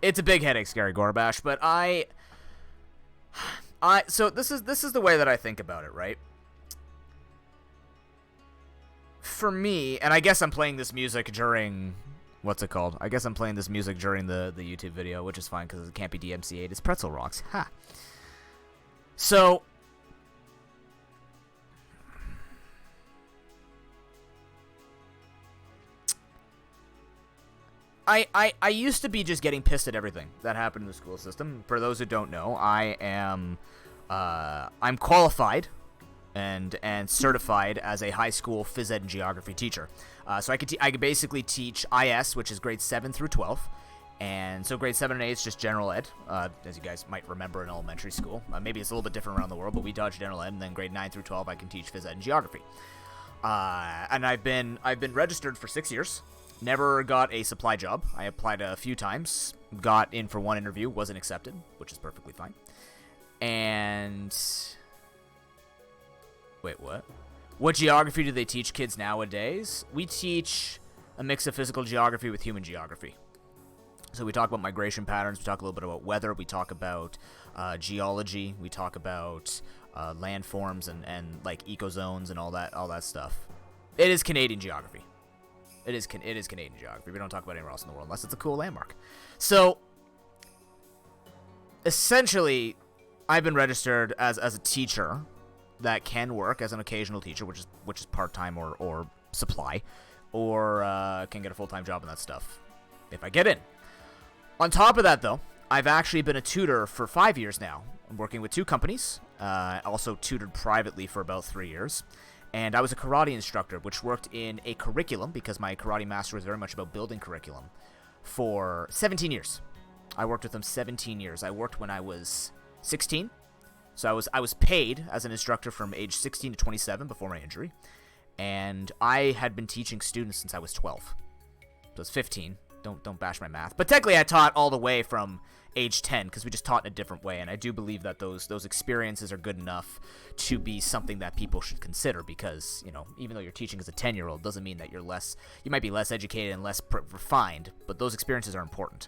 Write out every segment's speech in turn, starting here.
It's a big headache, Scary Gorbash, but so this is the way that I think about it, right? For me, and I guess I'm playing this music during, what's it called? I guess I'm playing this music during the YouTube video, which is fine because it can't be DMCA'd. It's Pretzel Rocks. Ha. So, I used to be just getting pissed at everything that happened in the school system. For those who don't know, I'm qualified and certified as a high school phys ed and geography teacher. So I could basically teach IS, which is grades 7 through 12. And so grade 7 and 8 is just general ed, as you guys might remember in elementary school. Maybe it's a little bit different around the world, but we dodge general ed. And then grade 9 through 12, I can teach phys ed and geography. And I've been registered for 6 years. Never got a supply job. I applied a few times, got in for one interview, wasn't accepted, which is perfectly fine. And wait, what? What geography do they teach kids nowadays? We teach a mix of physical geography with human geography. So we talk about migration patterns, we talk a little bit about weather, we talk about geology, we talk about landforms and like ecozones and all that stuff. It is Canadian geography. It is Canadian geography. We don't talk about anywhere else in the world unless it's a cool landmark. So essentially, I've been registered as a teacher that can work as an occasional teacher, which is part-time or supply, or can get a full-time job and that stuff if I get in. On top of that, though, I've actually been a tutor for 5 years now. I'm working with 2 companies. Also tutored privately for about 3 years. And I was a karate instructor, which worked in a curriculum, because my karate master was very much about building curriculum, for 17 years. I worked with them 17 years. I worked when I was 16. So I was paid as an instructor from age 16 to 27 before my injury. And I had been teaching students since I was 12. So I was 15. Don't bash my math. But technically I taught all the way from age 10, because we just taught in a different way, and I do believe that those experiences are good enough to be something that people should consider, because, you know, even though you're teaching as a 10-year-old doesn't mean that you might be less educated and less refined, but those experiences are important.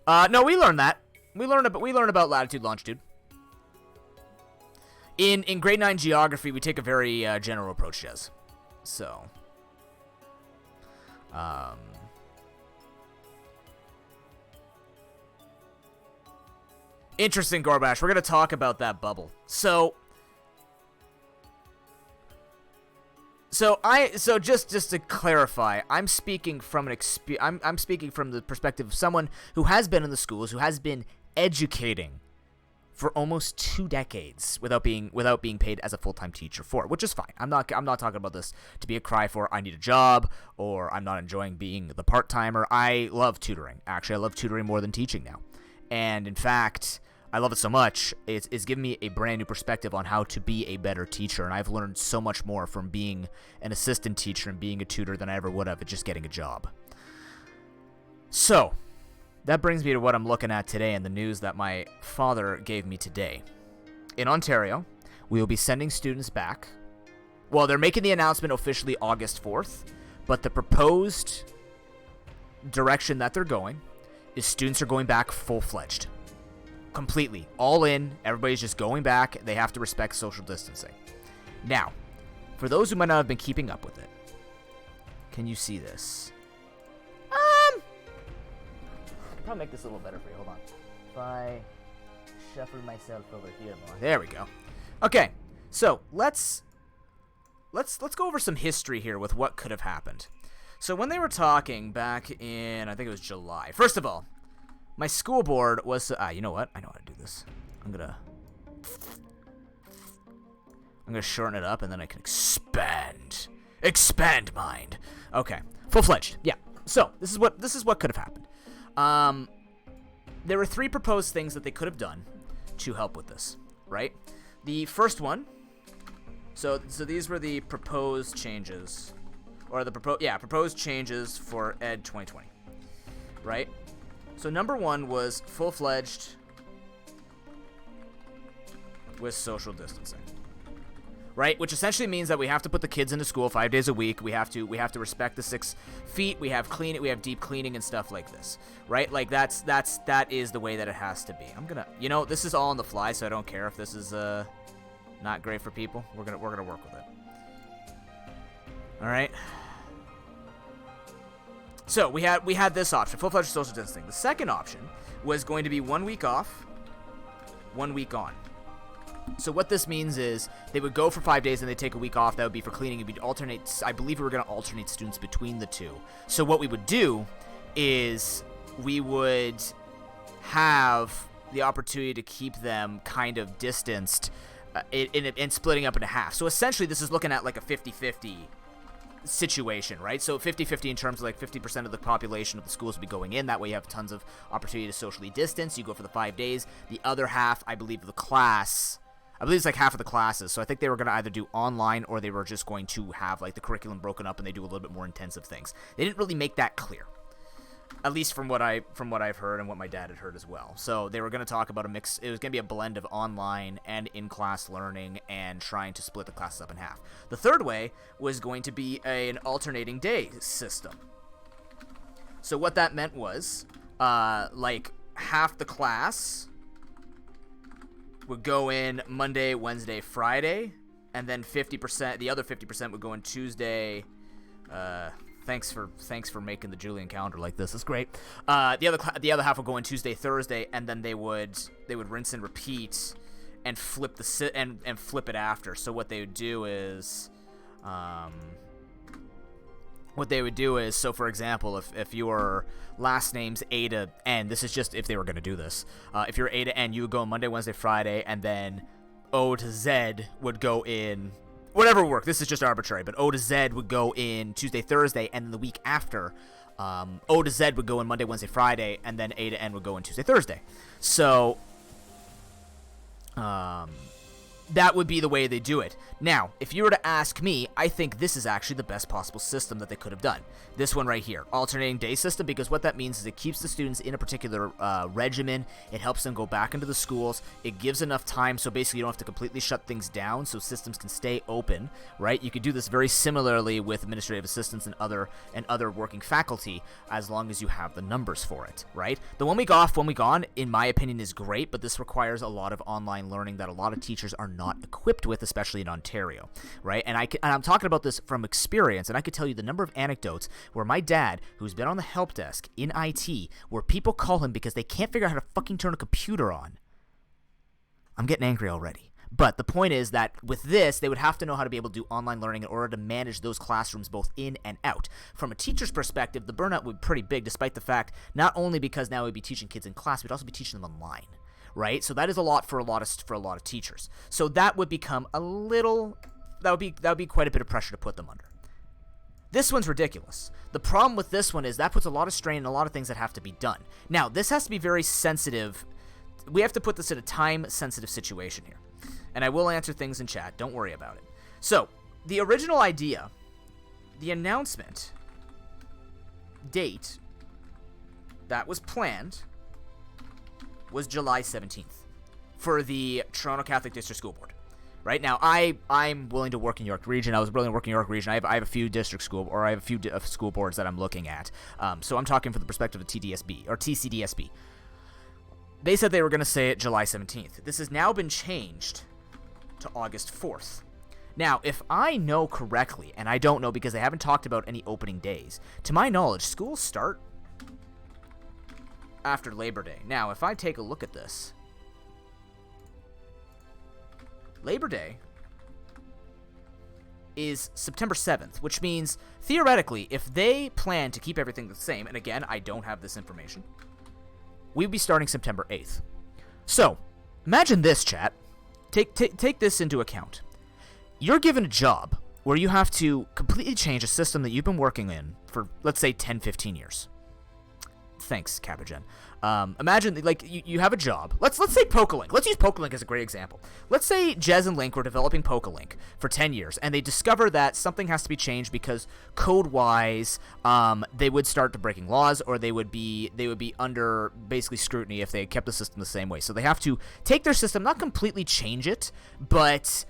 No, we learned that. We learned about latitude, longitude. In grade 9 geography, we take a very general approach, Jez. So, interesting, Gorbash. We're going to talk about that bubble. So just to clarify, I'm speaking from I'm speaking from the perspective of someone who has been in the schools, who has been educating for almost 2 decades without being paid as a full-time teacher for it, which is fine. I'm not talking about this to be a cry for I need a job or I'm not enjoying being the part-timer. I love tutoring. Actually, I love tutoring more than teaching now. And in fact, I love it so much, it's given me a brand new perspective on how to be a better teacher, and I've learned so much more from being an assistant teacher and being a tutor than I ever would have at just getting a job. So, that brings me to what I'm looking at today and the news that my father gave me today. In Ontario, we will be sending students back. Well, they're making the announcement officially August 4th, but the proposed direction that they're going is students are going back full-fledged. Completely. All in. Everybody's just going back. They have to respect social distancing. Now, for those who might not have been keeping up with it, can you see this? I'll probably make this a little better for you. Hold on. If I shuffle myself over here more. There we go. Okay. So, let's go over some history here with what could have happened. So when they were talking back in, I think it was July. First of all, my school board was, you know what? I know how to do this. I'm gonna shorten it up and then I can expand mind. Okay. Full-fledged. Yeah. So, this is what could have happened. There were 3 proposed things that they could have done to help with this, right? The first one, so these were the proposed changes, or the proposed changes for Ed 2020, right? So number 1 was full-fledged with social distancing. right? Which essentially means that we have to put the kids into school 5 days a week. We have to respect the 6 feet. We have we have deep cleaning and stuff like this, right? Like that is the way that it has to be. I'm gonna, this is all on the fly, so I don't care if this is not great for people. We're gonna work with it. All right. So we had this option, full-fledged social distancing. The second option was going to be 1 week off, 1 week on. So what this means is they would go for 5 days and they'd take a week off. That would be for cleaning. It would alternate. I believe we were going to alternate students between the two. So what we would do is we would have the opportunity to keep them kind of distanced in splitting up into half. So essentially this is looking at like a 50-50 situation, right? So 50-50 in terms of like 50% of the population of the schools will be going in. That way you have tons of opportunity to socially distance. You go for the 5 days. The other half, I believe it's like half of the classes. So I think they were going to either do online or they were just going to have like the curriculum broken up and they do a little bit more intensive things. They didn't really make that clear, at least from what I've heard and what my dad had heard as well. So they were going to talk about a mix. It was going to be a blend of online and in-class learning and trying to split the classes up in half. The third way was going to be an alternating day system. So what that meant was like half the class would go in Monday, Wednesday, Friday, and then the other 50% would go in Tuesday. Thanks for making the Julian calendar like this. It's great. The other half would go in Tuesday, Thursday, and then they would rinse and repeat and flip flip it after. So what they would do is so for example, if your last name's A to N, this is just if they were going to do this. If you're A to N, you would go Monday, Wednesday, Friday, and then O to Z would go in whatever work. This is just arbitrary, but O to Z would go in Tuesday, Thursday, and then the week after, O to Z would go in Monday, Wednesday, Friday, and then A to N would go in Tuesday, Thursday. So that would be the way they do it. Now, if you were to ask me, I think this is actually the best possible system that they could have done. This one right here, alternating day system, because what that means is it keeps the students in a particular regimen. It helps them go back into the schools. It gives enough time, so basically you don't have to completely shut things down, so systems can stay open, right? You could do this very similarly with administrative assistants and other working faculty, as long as you have the numbers for it, right? The 1 week off, 1 week on, in my opinion, is great, but this requires a lot of online learning that a lot of teachers are not equipped with, especially in Ontario, right? And I'm talking about this from experience, and I could tell you the number of anecdotes where my dad, who's been on the help desk in IT, where people call him because they can't figure out how to fucking turn a computer on. I'm getting angry already. But the point is that with this, they would have to know how to be able to do online learning in order to manage those classrooms both in and out. From a teacher's perspective, the burnout would be pretty big, despite the fact, not only because now we'd be teaching kids in class, we'd also be teaching them online. Right? So that is a lot for a lot of teachers. So that would become that would be quite a bit of pressure to put them under. This one's ridiculous. The problem with this one is that puts a lot of strain on a lot of things that have to be done. Now, this has to be very sensitive. We have to put this in a time-sensitive situation here. And I will answer things in chat. Don't worry about it. So, the original idea, the announcement date that was planned was July 17th for the Toronto Catholic District School Board. Right now, I'm willing to work in York Region. I was willing to work in York Region. I have a few school boards that I'm looking at. So I'm talking from the perspective of TDSB or TCDSB. They said they were going to say it July 17th. This has now been changed to August 4th. Now, if I know correctly, and I don't know because they haven't talked about any opening days, to my knowledge, schools start after Labor Day. Now, if I take a look at this, Labor Day is September 7th, which means, theoretically, if they plan to keep everything the same, and again, I don't have this information, we'd be starting September 8th. So, imagine this, chat. Take this into account. You're given a job where you have to completely change a system that you've been working in for, let's say, 10, 15 years. Thanks, Cabagen. Imagine, like, you have a job. Let's say Pokelink. Let's use Pokelink as a great example. Let's say Jez and Link were developing Pokelink for 10 years, and they discover that something has to be changed because code-wise, they would start to breaking laws, or they would be under basically scrutiny if they kept the system the same way. So they have to take their system, not completely change it, but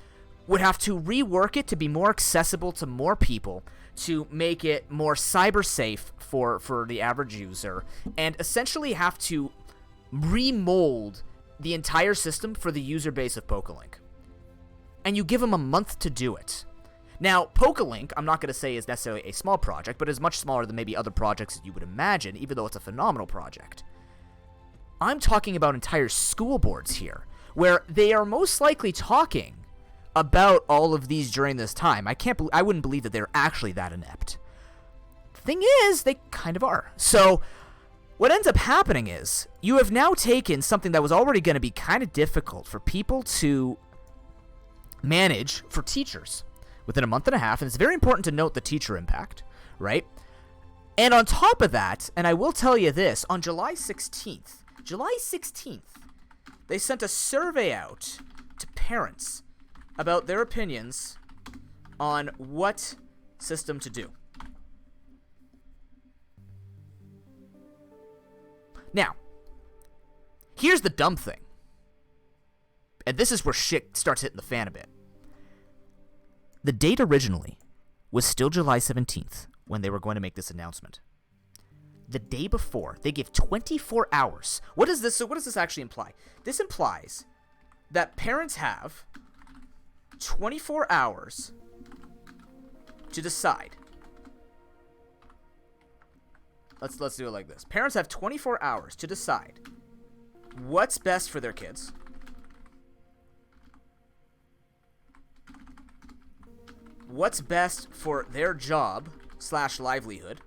would have to rework it to be more accessible to more people, to make it more cyber safe for the average user, and essentially have to remold the entire system for the user base of Pokelink. And you give them a month to do it. Now, Pokelink, I'm not going to say is necessarily a small project, but is much smaller than maybe other projects that you would imagine, even though it's a phenomenal project. I'm talking about entire school boards here, where they are most likely talking about all of these during this time. I wouldn't believe that they're actually that inept. Thing is, they kind of are. So, what ends up happening is, you have now taken something that was already going to be kind of difficult for people to manage for teachers within a month and a half, and it's very important to note the teacher impact, right? And on top of that, and I will tell you this, on July 16th, they sent a survey out to parents about their opinions on what system to do. Now, here's the dumb thing. And this is where shit starts hitting the fan a bit. The date originally was still July 17th when they were going to make this announcement. The day before, they give 24 hours. What does this actually imply? This implies that parents have 24 hours to decide. Let's do it like this. Parents have 24 hours to decide what's best for their kids, what's best for their job / livelihood.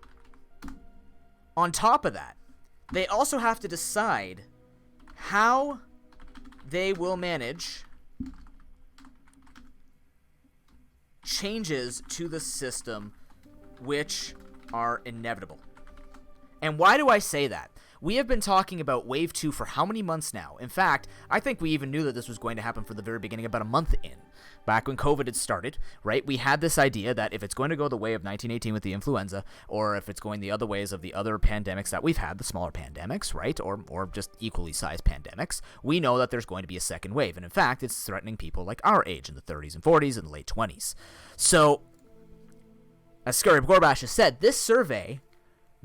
On top of that, they also have to decide how they will manage changes to the system which are inevitable. And why do I say that? We have been talking about Wave 2 for how many months now? In fact, I think we even knew that this was going to happen from the very beginning, about a month in. Back when COVID had started, right? We had this idea that if it's going to go the way of 1918 with the influenza, or if it's going the other ways of the other pandemics that we've had, the smaller pandemics, right? Or just equally sized pandemics, we know that there's going to be a second wave. And in fact, it's threatening people like our age in the 30s and 40s and the late 20s. So, as Scurry Gorbash has said, this survey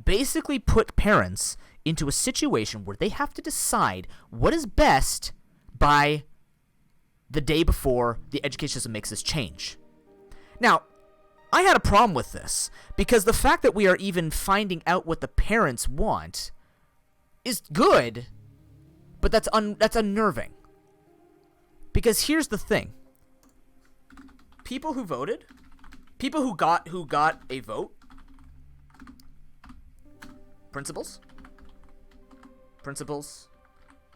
basically put parents into a situation where they have to decide what is best by the day before the education system makes this change. Now, I had a problem with this, because the fact that we are even finding out what the parents want is good, but that's unnerving. Because here's the thing. People who voted, people who got a vote, principals,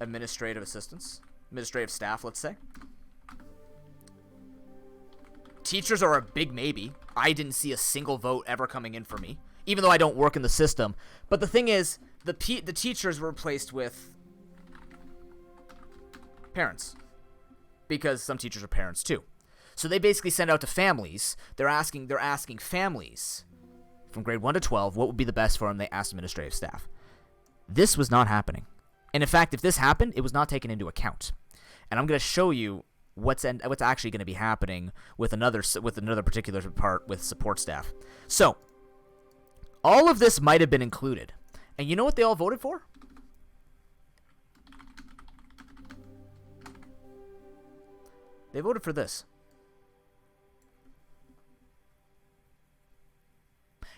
administrative assistants, administrative staff, let's say. Teachers are a big maybe. I didn't see a single vote ever coming in for me, even though I don't work in the system. But the thing is, the teachers were replaced with parents, because some teachers are parents too. So they basically send out to families. They're asking families from grade 1 to 12 what would be the best for them. They asked administrative staff. This was not happening. And in fact, if this happened, it was not taken into account. And I'm going to show you what's actually going to be happening with another particular part with support staff. So, all of this might have been included. And you know what they all voted for? They voted for this.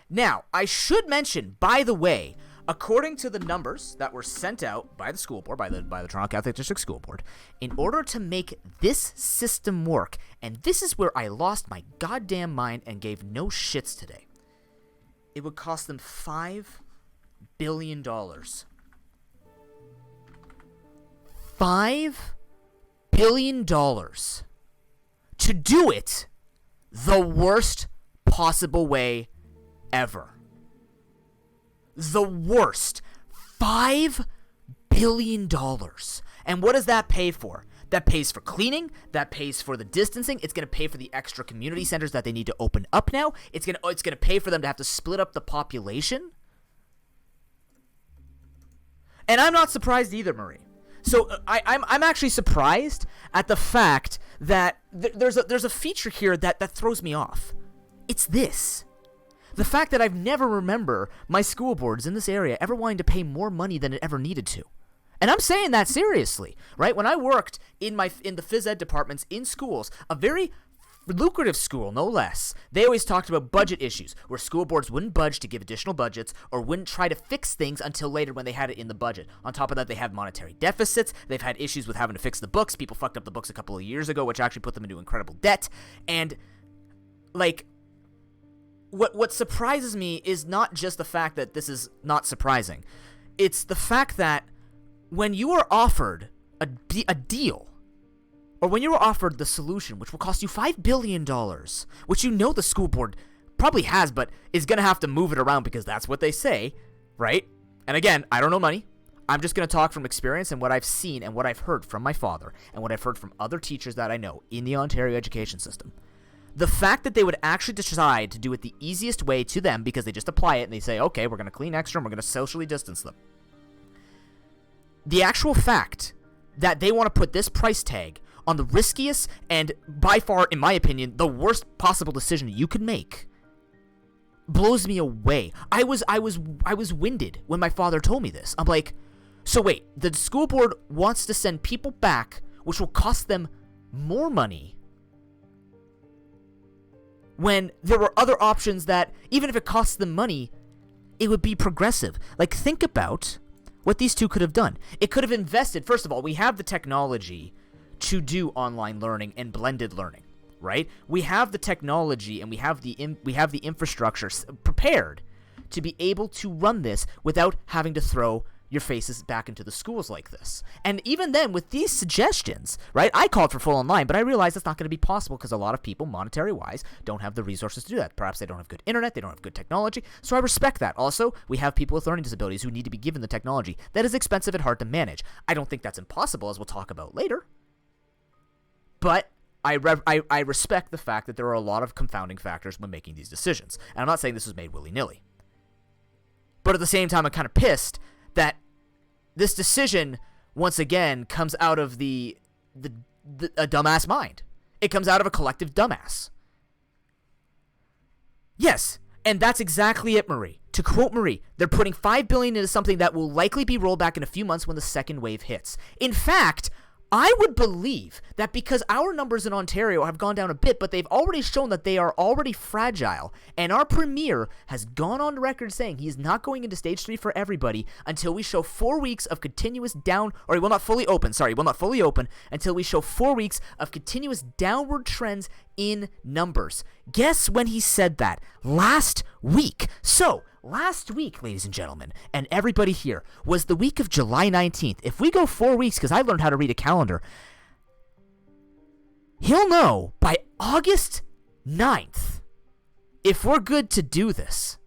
Now, I should mention, by the way, according to the numbers that were sent out by the school board, by the Toronto Catholic District School Board, in order to make this system work, and this is where I lost my goddamn mind and gave no shits today, it would cost them $5 billion. $5 billion to do it the worst possible way ever. The worst. $5 billion. And what does that pay for? That pays for cleaning. That pays for the distancing. It's going to pay for the extra community centers that they need to open up now. It's going to pay for them to have to split up the population. And I'm not surprised either, Marie. So I'm actually surprised at the fact that there's a feature here that throws me off. It's this. The fact that I've never remember my school boards in this area ever wanting to pay more money than it ever needed to. And I'm saying that seriously, right? When I worked in the phys ed departments in schools, a very lucrative school, no less, they always talked about budget issues, where school boards wouldn't budge to give additional budgets or wouldn't try to fix things until later when they had it in the budget. On top of that, they have monetary deficits. They've had issues with having to fix the books. People fucked up the books a couple of years ago, which actually put them into incredible debt. And, like, what surprises me is not just the fact that this is not surprising. It's the fact that when you are offered a deal, or when you are offered the solution, which will cost you $5 billion, which you know the school board probably has, but is going to have to move it around because that's what they say, right? And again, I don't know money. I'm just going to talk from experience and what I've seen and what I've heard from my father and what I've heard from other teachers that I know in the Ontario education system. The fact that they would actually decide to do it the easiest way to them because they just apply it and they say, okay, we're going to clean extra and we're going to socially distance them. The actual fact that they want to put this price tag on the riskiest and by far, in my opinion, the worst possible decision you could make blows me away. I was winded when my father told me this. I'm like, so wait, the school board wants to send people back, which will cost them more money, when there were other options that, even if it costs them money, it would be progressive. Like, think about what these two could have done. It could have invested. First of all, we have the technology to do online learning and blended learning, right? We have the technology and we have the infrastructure prepared to be able to run this without having to throw your faces back into the schools like this. And even then, with these suggestions, right, I called for full online, but I realized that's not going to be possible because a lot of people, monetary-wise, don't have the resources to do that. Perhaps they don't have good internet, they don't have good technology, so I respect that. Also, we have people with learning disabilities who need to be given the technology. That is expensive and hard to manage. I don't think that's impossible, as we'll talk about later. But I respect the fact that there are a lot of confounding factors when making these decisions. And I'm not saying this was made willy-nilly. But at the same time, I'm kind of pissed that this decision, once again, comes out of a dumbass mind. It comes out of a collective dumbass. Yes, and that's exactly it, Marie. To quote Marie, they're putting $5 billion into something that will likely be rolled back in a few months when the second wave hits. In fact, I would believe that because our numbers in Ontario have gone down a bit, but they've already shown that they are already fragile, and our premier has gone on record saying he is not going into stage 3 for everybody until we show 4 weeks of continuous he will not fully open until we show 4 weeks of continuous downward trends in numbers. Guess when he said that? Last week. So, last week, ladies and gentlemen, and everybody here, was the week of July 19th. If we go 4 weeks, because I learned how to read a calendar, he'll know by August 9th if we're good to do this.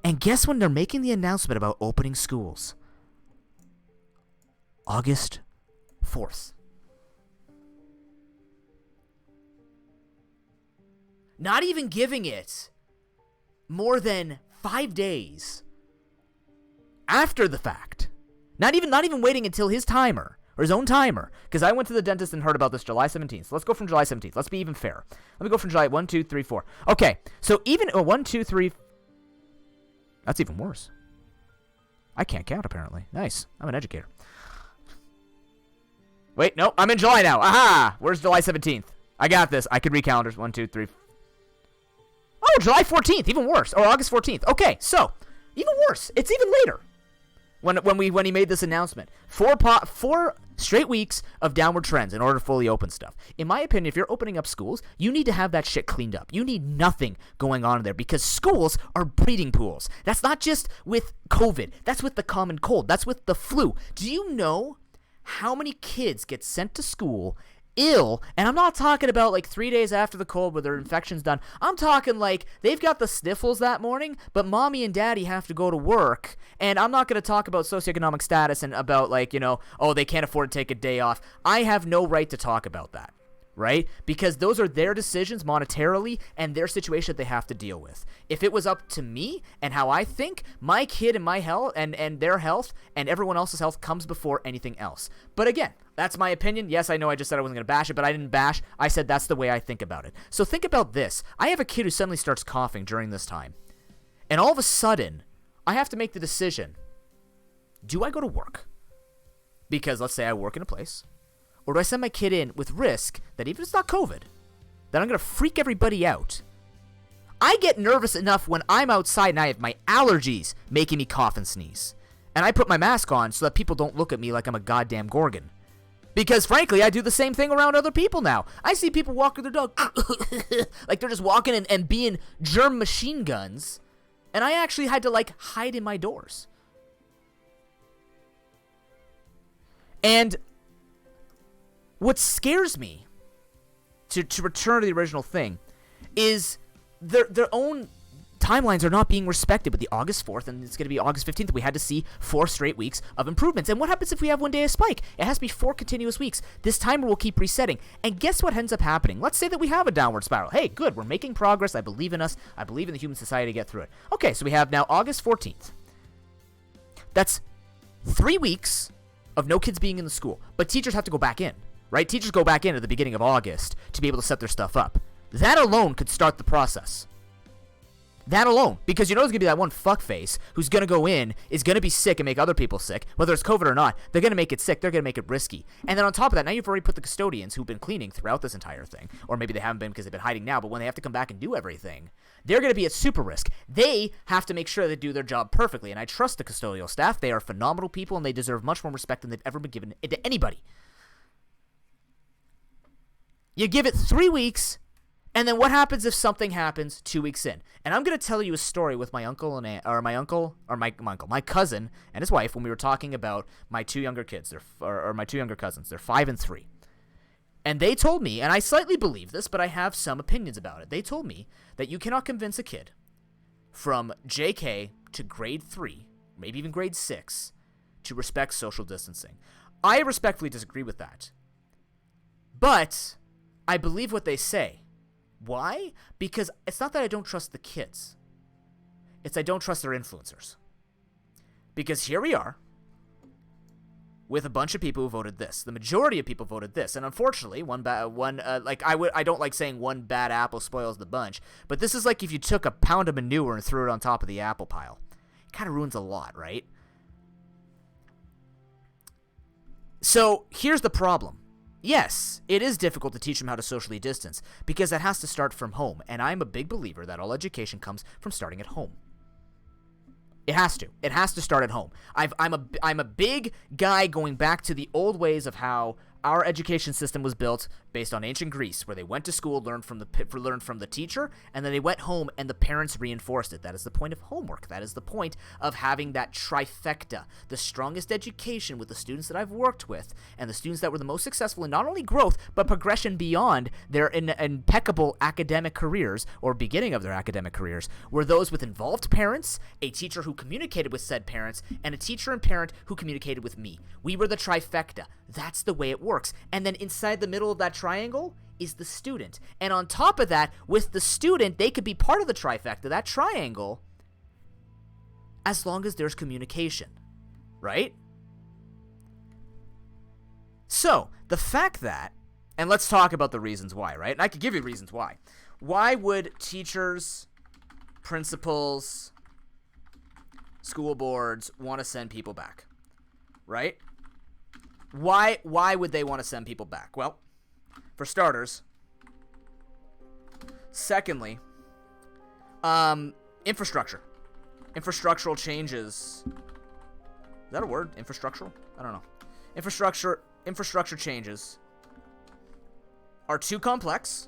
And guess when they're making the announcement about opening schools? August 4th. Not even giving it more than 5 days after the fact. Not even waiting until his timer, or his own timer. Because I went to the dentist and heard about this July 17th. So let's go from July 17th. Let's be even fair. Let me go from July 1, 2, 3, 4. Okay, so even 1, 2, 3. That's even worse. I can't count, apparently. Nice. I'm an educator. Wait, no, I'm in July now. Aha! Where's July 17th? I got this. I could read calendars. 1, 2, 3. Oh, July 14th, even worse. Or August 14th. Okay, so, even worse. It's even later when he made this announcement. 4 straight weeks of downward trends in order to fully open stuff. In my opinion, if you're opening up schools, you need to have that shit cleaned up. You need nothing going on in there because schools are breeding pools. That's not just with COVID. That's with the common cold. That's with the flu. Do you know how many kids get sent to school ill? And I'm not talking about like 3 days after the cold where their infection's done. I'm talking like they've got the sniffles that morning, but mommy and daddy have to go to work. And I'm not going to talk about socioeconomic status and about like, oh, they can't afford to take a day off. I have no right to talk about that, right? Because those are their decisions monetarily and their situation that they have to deal with. If it was up to me and how I think, my kid and my health and their health and everyone else's health comes before anything else. But again, that's my opinion. Yes, I know I just said I wasn't going to bash it, but I didn't bash. I said that's the way I think about it. So think about this. I have a kid who suddenly starts coughing during this time. And all of a sudden, I have to make the decision, do I go to work? Because let's say I work in a place. Or do I send my kid in with risk that even if it's not COVID, that I'm going to freak everybody out? I get nervous enough when I'm outside and I have my allergies making me cough and sneeze. And I put my mask on so that people don't look at me like I'm a goddamn Gorgon. Because frankly, I do the same thing around other people now. I see people walking their dog like they're just walking and being germ machine guns. And I actually had to like hide in my doors. And what scares me, to return to the original thing, is their own timelines are not being respected with the August 4th, and it's going to be August 15th. We had to see 4 straight weeks of improvements. And what happens if we have one day a spike? It has to be 4 continuous weeks. This timer will keep resetting. And guess what ends up happening? Let's say that we have a downward spiral. Hey, good, we're making progress. I believe in us. I believe in the human society to get through it. Okay, so we have now August 14th. That's 3 weeks of no kids being in the school. But teachers have to go back in. Right? Teachers go back in at the beginning of August to be able to set their stuff up. That alone could start the process. That alone. Because you know there's going to be that one fuckface who's going to go in, is going to be sick and make other people sick. Whether it's COVID or not, they're going to make it sick. They're going to make it risky. And then on top of that, now you've already put the custodians who've been cleaning throughout this entire thing. Or maybe they haven't been because they've been hiding now. But when they have to come back and do everything, they're going to be at super risk. They have to make sure they do their job perfectly. And I trust the custodial staff. They are phenomenal people and they deserve much more respect than they've ever been given to anybody. You give it 3 weeks, and then what happens if something happens 2 weeks in? And I'm going to tell you a story with my uncle and my cousin and his wife when we were talking about my 2 younger kids, my 2 younger cousins. They're 5 and 3. And they told me, and I slightly believe this, but I have some opinions about it. They told me that you cannot convince a kid from JK to grade 3, maybe even grade 6, to respect social distancing. I respectfully disagree with that. But I believe what they say. Why? Because it's not that I don't trust the kids. It's I don't trust their influencers. Because here we are with a bunch of people who voted this. The majority of people voted this. And unfortunately, I don't like saying one bad apple spoils the bunch, but this is like if you took a pound of manure and threw it on top of the apple pile. It kind of ruins a lot, right? So here's the problem. Yes, it is difficult to teach them how to socially distance because that has to start from home, and I'm a big believer that all education comes from starting at home. It has to. It has to start at home. I'm a big guy going back to the old ways of how our education system was built based on ancient Greece, where they went to school, learned from the teacher, and then they went home and the parents reinforced it. That is the point of homework. That is the point of having that trifecta, the strongest education with the students that I've worked with, and the students that were the most successful in not only growth, but progression beyond their impeccable academic careers, or beginning of their academic careers, were those with involved parents, a teacher who communicated with said parents, and a teacher and parent who communicated with me. We were the trifecta. That's the way it works. And then inside the middle of that triangle is the student. And on top of that, with the student, they could be part of the trifecta, that triangle, as long as there's communication, right? So, the fact that, and let's talk about the reasons why, right? And I could give you reasons why. Why would teachers, principals, school boards want to send people back, right? Why would they want to send people back? Well, for starters. Secondly, infrastructure. Infrastructural changes. Is that a word? Infrastructural? I don't know. Infrastructure changes are too complex.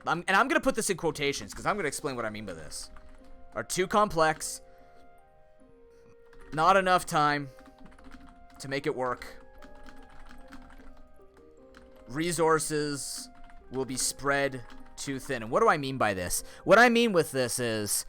I'm going to put this in quotations because I'm going to explain what I mean by this. Are too complex. Not enough time to make it work. Resources will be spread too thin. And what do I mean by this? What I mean with this is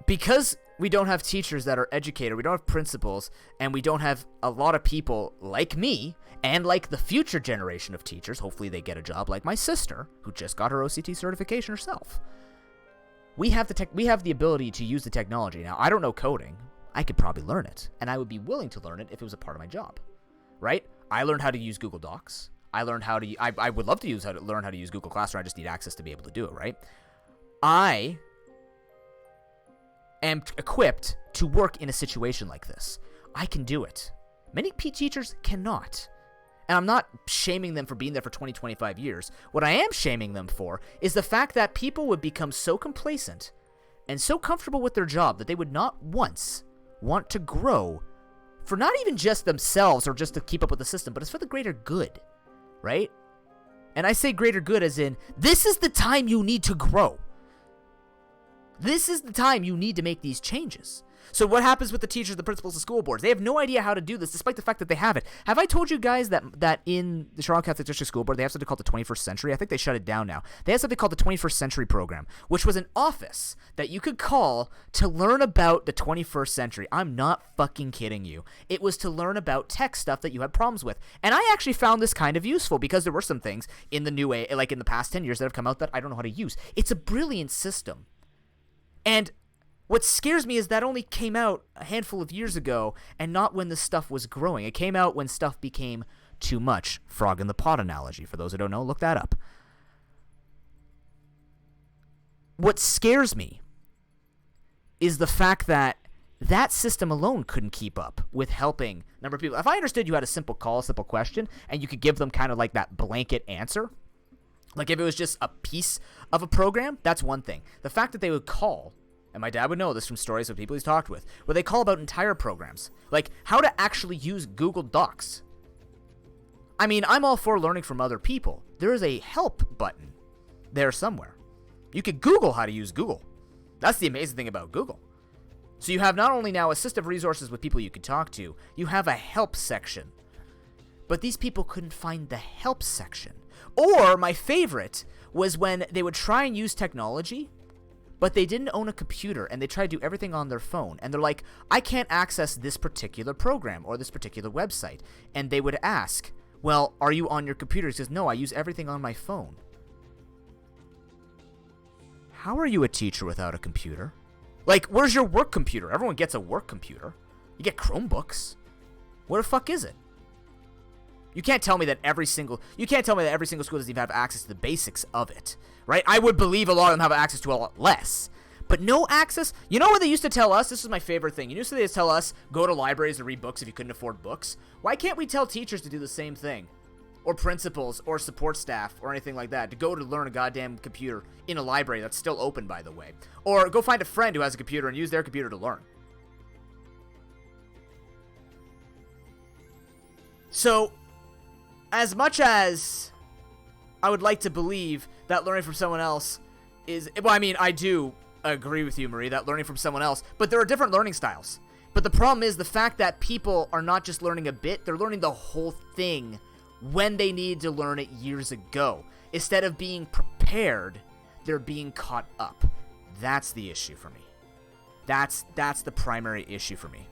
because we don't have teachers that are educated, we don't have principals, and we don't have a lot of people like me and like the future generation of teachers. Hopefully they get a job like my sister, who just got her OCT certification herself. We have the ability to use the technology. Now, I don't know coding. I could probably learn it, and I would be willing to learn it if it was a part of my job, right? I learned how to use Google Docs. I learned how to. I would love to learn how to use Google Classroom. I just need access to be able to do it, right? I am equipped to work in a situation like this. I can do it. Many teachers cannot. And I'm not shaming them for being there for 20, 25 years. What I am shaming them for is the fact that people would become so complacent and so comfortable with their job that they would not once want to grow for not even just themselves or just to keep up with the system, but it's for the greater good, right? And I say greater good as in, this is the time you need to grow. This is the time you need to make these changes. So what happens with the teachers, the principals, the school boards? They have no idea how to do this, despite the fact that they have it. Have I told you guys that in the Toronto Catholic District School Board, they have something called the 21st Century? I think they shut it down now. They have something called the 21st Century Program, which was an office that you could call to learn about the 21st century. I'm not fucking kidding you. It was to learn about tech stuff that you had problems with. And I actually found this kind of useful because there were some things in the new way, like in the past 10 years that have come out that I don't know how to use. It's a brilliant system. And what scares me is that only came out a handful of years ago and not when the stuff was growing. It came out when stuff became too much. Frog in the pot analogy. For those who don't know, look that up. What scares me is the fact that that system alone couldn't keep up with helping a number of people. If I understood you had a simple call, a simple question, and you could give them kind of like that blanket answer, like if it was just a piece of a program, that's one thing. The fact that they would call, and my dad would know this from stories of people he's talked with, where they call about entire programs, like how to actually use Google Docs. I mean, I'm all for learning from other people. There is a help button there somewhere. You could Google how to use Google. That's the amazing thing about Google. So you have not only now assistive resources with people you could talk to, you have a help section. But these people couldn't find the help section. Or, my favorite, was when they would try and use technology, but they didn't own a computer, and they tried to do everything on their phone. And they're like, I can't access this particular program or this particular website. And they would ask, well, are you on your computer? He says, no, I use everything on my phone. How are you a teacher without a computer? Like, where's your work computer? Everyone gets a work computer. You get Chromebooks. Where the fuck is it? You can't tell me that every single school doesn't even have access to the basics of it, right? I would believe a lot of them have access to a lot less, but no access. You know what they used to tell us? This is my favorite thing. You used to tell us, go to libraries to read books if you couldn't afford books. Why can't we tell teachers to do the same thing? Or principals, or support staff, or anything like that, to go to learn a goddamn computer in a library that's still open, by the way. Or go find a friend who has a computer and use their computer to learn. So, as much as I would like to believe that learning from someone else is, well, I mean, I do agree with you, Marie, that learning from someone else, but there are different learning styles. But the problem is the fact that people are not just learning a bit, they're learning the whole thing when they need to learn it years ago. Instead of being prepared, they're being caught up. That's the issue for me. That's the primary issue for me.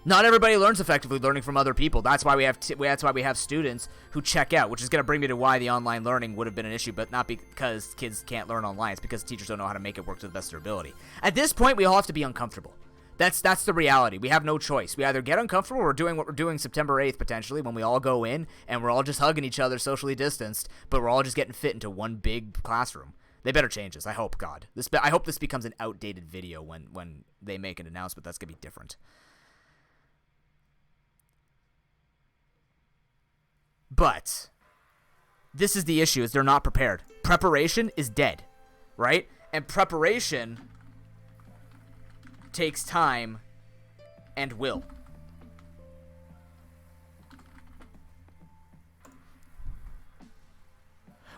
Not everybody learns effectively learning from other people. That's why we have students who check out, which is going to bring me to why the online learning would have been an issue, but not because kids can't learn online. It's because teachers don't know how to make it work to the best of their ability. At this point, we all have to be uncomfortable. That's the reality. We have no choice. We either get uncomfortable or we're doing what we're doing September 8th, potentially, when we all go in and we're all just hugging each other socially distanced, but we're all just getting fit into one big classroom. They better change this. I hope, God. I hope this becomes an outdated video when they make an announcement. That's going to be different. But this is the issue, is they're not prepared. Preparation is dead, right? And preparation takes time and will.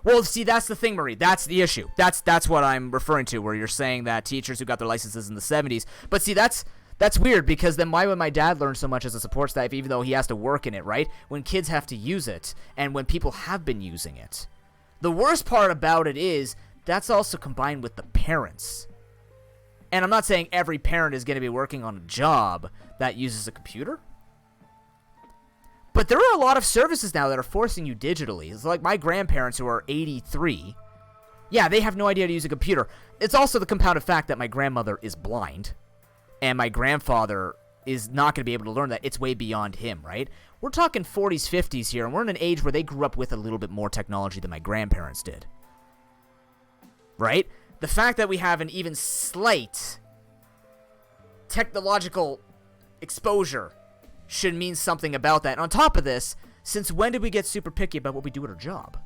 Well, see, that's the thing, Marie. That's the issue. That's what I'm referring to, where you're saying that teachers who got their licenses in the 70s. But see, that's weird, because then why would my dad learn so much as a support staff, even though he has to work in it, right? When kids have to use it, and when people have been using it. The worst part about it is, that's also combined with the parents. And I'm not saying every parent is going to be working on a job that uses a computer. But there are a lot of services now that are forcing you digitally. It's like my grandparents who are 83. Yeah, they have no idea how to use a computer. It's also the compounded fact that my grandmother is blind. And my grandfather is not going to be able to learn that. It's way beyond him, right? We're talking 40s, 50s here, and we're in an age where they grew up with a little bit more technology than my grandparents did. Right? The fact that we have an even slight technological exposure should mean something about that. And on top of this, since when did we get super picky about what we do at our job?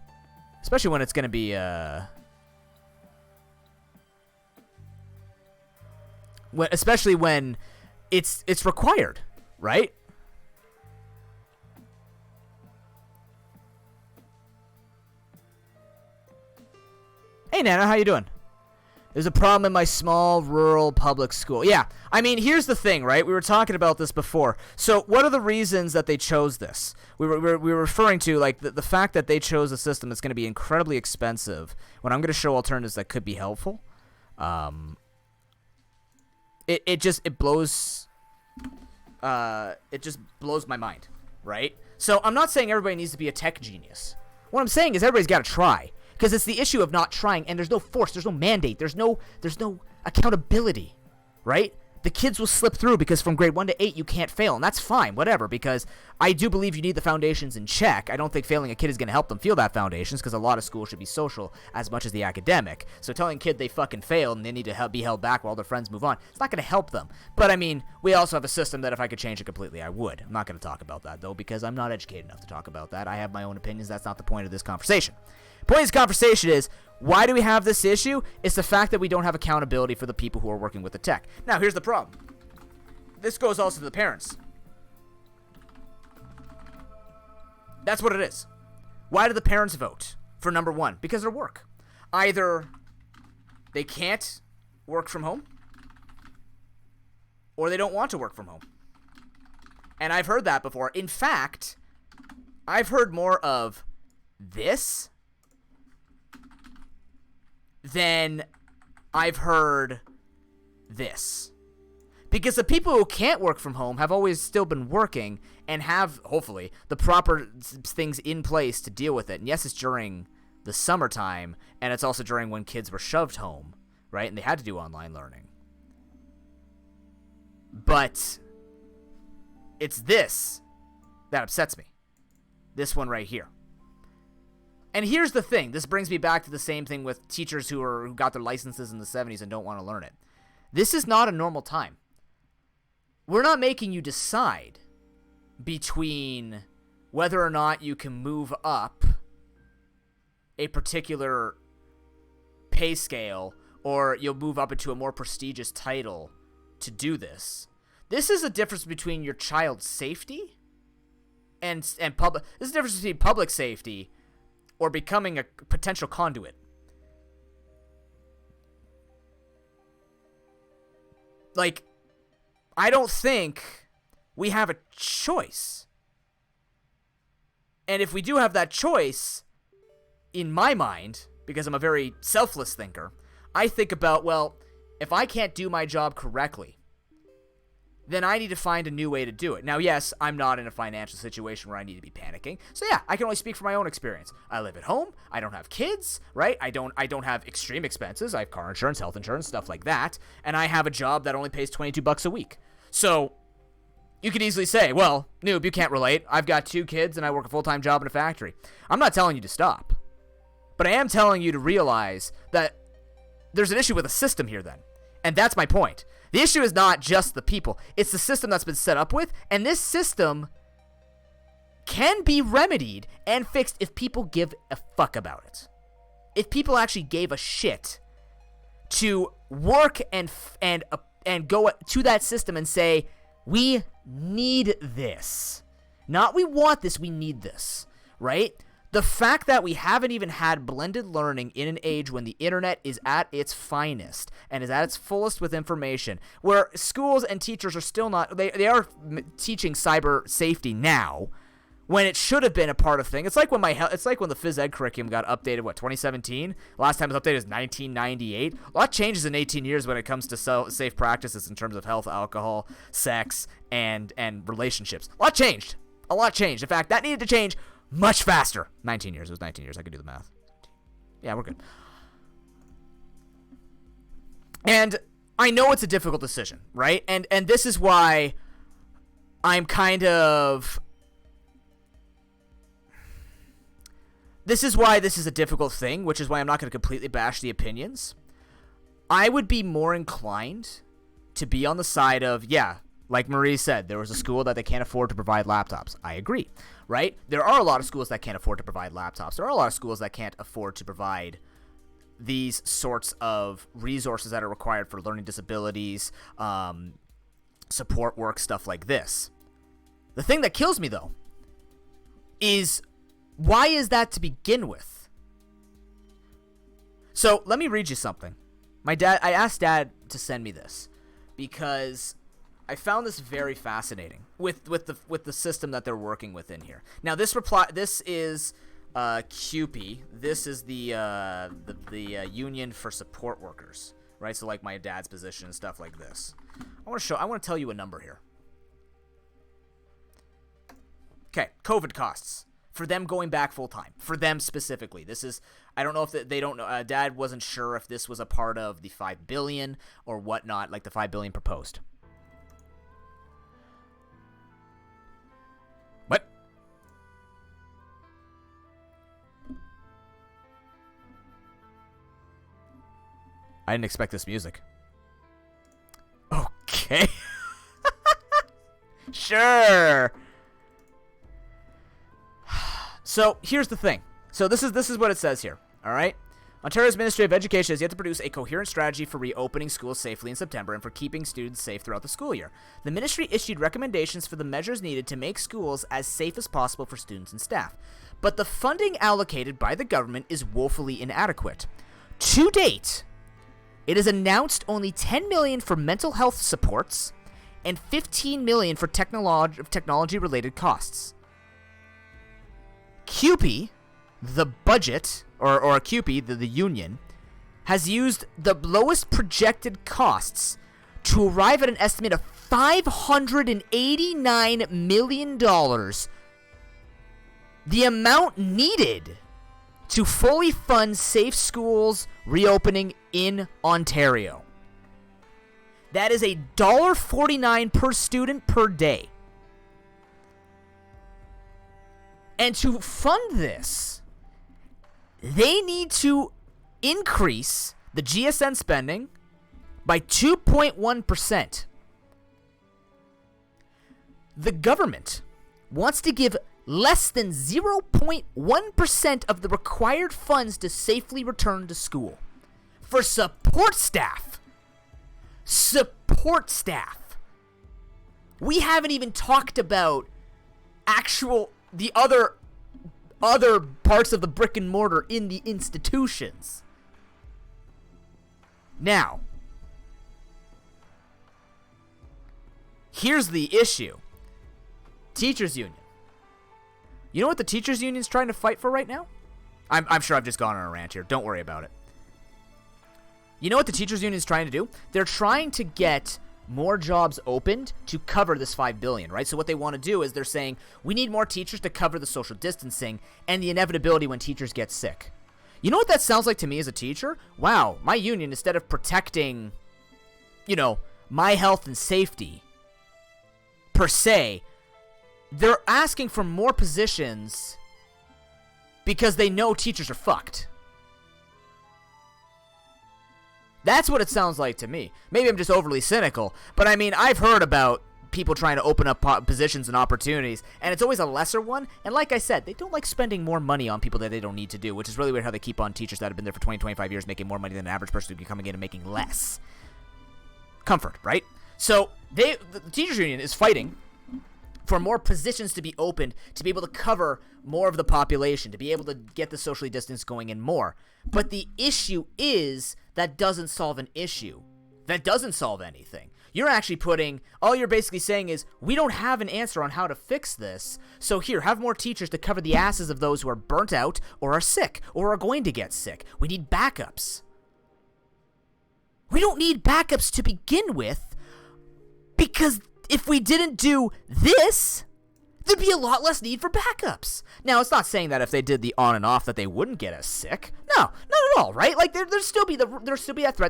Especially when it's going to be, especially when it's required, right? Hey, Nana, how you doing? There's a problem in my small rural public school. Yeah, I mean, here's the thing, right? We were talking about this before. So what are the reasons that they chose this? We were referring to, like, the fact that they chose a system that's going to be incredibly expensive when I'm going to show alternatives that could be helpful. It just blows my mind, right? So I'm not saying everybody needs to be a tech genius. What I'm saying is everybody's got to try. Because it's the issue of not trying, and there's no force, there's no mandate, there's no accountability, right? The kids will slip through because from grade 1 to 8 you can't fail, and that's fine, whatever, because I do believe you need the foundations in check. I don't think failing a kid is going to help them feel that foundations, because a lot of schools should be social as much as the academic. So telling a kid they fucking failed and they need to be held back while their friends move on, it's not going to help them. But I mean, we also have a system that if I could change it completely, I would. I'm not going to talk about that, though, because I'm not educated enough to talk about that. I have my own opinions. That's not the point of this conversation. The point of this conversation is, why do we have this issue? It's the fact that we don't have accountability for the people who are working with the tech. Now, here's the problem. This goes also to the parents. That's what it is. Why do the parents vote for number one? Because of their work. Either they can't work from home, or they don't want to work from home. And I've heard that before. In fact, I've heard more of this than I've heard this. Because the people who can't work from home have always still been working and have, hopefully, the proper things in place to deal with it. And yes, it's during the summertime, and it's also during when kids were shoved home, right? And they had to do online learning. But it's this that upsets me. This one right here. And here's the thing. This brings me back to the same thing with teachers who got their licenses in the 70s and don't want to learn it. This is not a normal time. We're not making you decide between whether or not you can move up a particular pay scale or you'll move up into a more prestigious title to do this. This is a difference between your child's safety and public. This is a difference between public safety or becoming a potential conduit. Like, I don't think we have a choice. And if we do have that choice, in my mind, because I'm a very selfless thinker, I think about, well, if I can't do my job correctly, then I need to find a new way to do it. Now, yes, I'm not in a financial situation where I need to be panicking. So yeah, I can only speak from my own experience. I live at home. I don't have kids, right? I don't have extreme expenses. I have car insurance, health insurance, stuff like that. And I have a job that only pays $22 a week. So you could easily say, well, noob, you can't relate. I've got 2 kids and I work a full-time job in a factory. I'm not telling you to stop. But I am telling you to realize that there's an issue with the system here then. And that's my point. The issue is not just the people. It's the system that's been set up with, and this system can be remedied and fixed if people give a fuck about it. If people actually gave a shit to work and go to that system and say, we need this. Not we want this, we need this, right? The fact that we haven't even had blended learning in an age when the internet is at its finest and is at its fullest with information, where schools and teachers are still not, they are teaching cyber safety now, when it should have been a part of thing. It's like when it's like when the phys ed curriculum got updated. 2017? Last time it was updated was 1998. A lot changes in 18 years when it comes to safe practices in terms of health, alcohol, sex, and relationships. A lot changed. In fact, that needed to change much faster. 19 years. It was 19 years. I could do the math. Yeah, we're good. And I know it's a difficult decision, right? And this is why I'm kind of... This is why this is a difficult thing, which is why I'm not going to completely bash the opinions. I would be more inclined to be on the side of, yeah, like Marie said, there was a school that they can't afford to provide laptops. I agree, right? There are a lot of schools that can't afford to provide laptops. There are a lot of schools that can't afford to provide these sorts of resources that are required for learning disabilities, support work, stuff like this. The thing that kills me, though, is... why is that to begin with? So let me read you something. I asked Dad to send me this because I found this very fascinating with the system that they're working with in here. Now this is CUPE. This is the Union for Support Workers, right? So like my dad's position and stuff like this. I want to tell you a number here. Okay, COVID costs. For them going back full-time. For them specifically. This is, I don't know if they don't know. Dad wasn't sure if this was a part of the $5 billion or whatnot, like the $5 billion proposed. What? I didn't expect this music. Okay. Sure. So here's the thing. So this is what it says here. All right. Ontario's Ministry of Education has yet to produce a coherent strategy for reopening schools safely in September and for keeping students safe throughout the school year. The ministry issued recommendations for the measures needed to make schools as safe as possible for students and staff. But the funding allocated by the government is woefully inadequate. To date, it has announced only $10 million for mental health supports and $15 million for technology-related costs. CUPE, the budget, or CUPE, the union, has used the lowest projected costs to arrive at an estimate of $589 million, the amount needed to fully fund safe schools reopening in Ontario. That is $1.49 per student per day. And to fund this, they need to increase the GSN spending by 2.1%. The government wants to give less than 0.1% of the required funds to safely return to school. For support staff. Support staff. We haven't even talked about the other parts of the brick and mortar in the institutions. Now, here's the issue. Teachers union. You know what the teachers union's trying to fight for right now? I'm sure I've just gone on a rant here. Don't worry about it. You know what the teachers union's trying to do? They're trying to get more jobs opened to cover this $5 billion, right? So what they want to do is they're saying, we need more teachers to cover the social distancing and the inevitability when teachers get sick. You know what that sounds like to me as a teacher? Wow, my union, instead of protecting, my health and safety, per se, they're asking for more positions because they know teachers are fucked. That's what it sounds like to me. Maybe I'm just overly cynical, but I mean, I've heard about people trying to open up positions and opportunities, and it's always a lesser one, and like I said, they don't like spending more money on people that they don't need to do, which is really weird how they keep on teachers that have been there for 20, 25 years making more money than an average person who'd be coming in and making less. Comfort, right? So, the teachers union is fighting for more positions to be opened, to be able to cover more of the population, to be able to get the socially distanced going in more. But the issue is that doesn't solve an issue. That doesn't solve anything. You're actually all you're basically saying is, we don't have an answer on how to fix this, so here, have more teachers to cover the asses of those who are burnt out or are sick or are going to get sick. We need backups. We don't need backups to begin with, because if we didn't do this, there'd be a lot less need for backups. Now, it's not saying that if they did the on and off that they wouldn't get as sick. No, not at all, right? Like, there'll still be that threat, there'll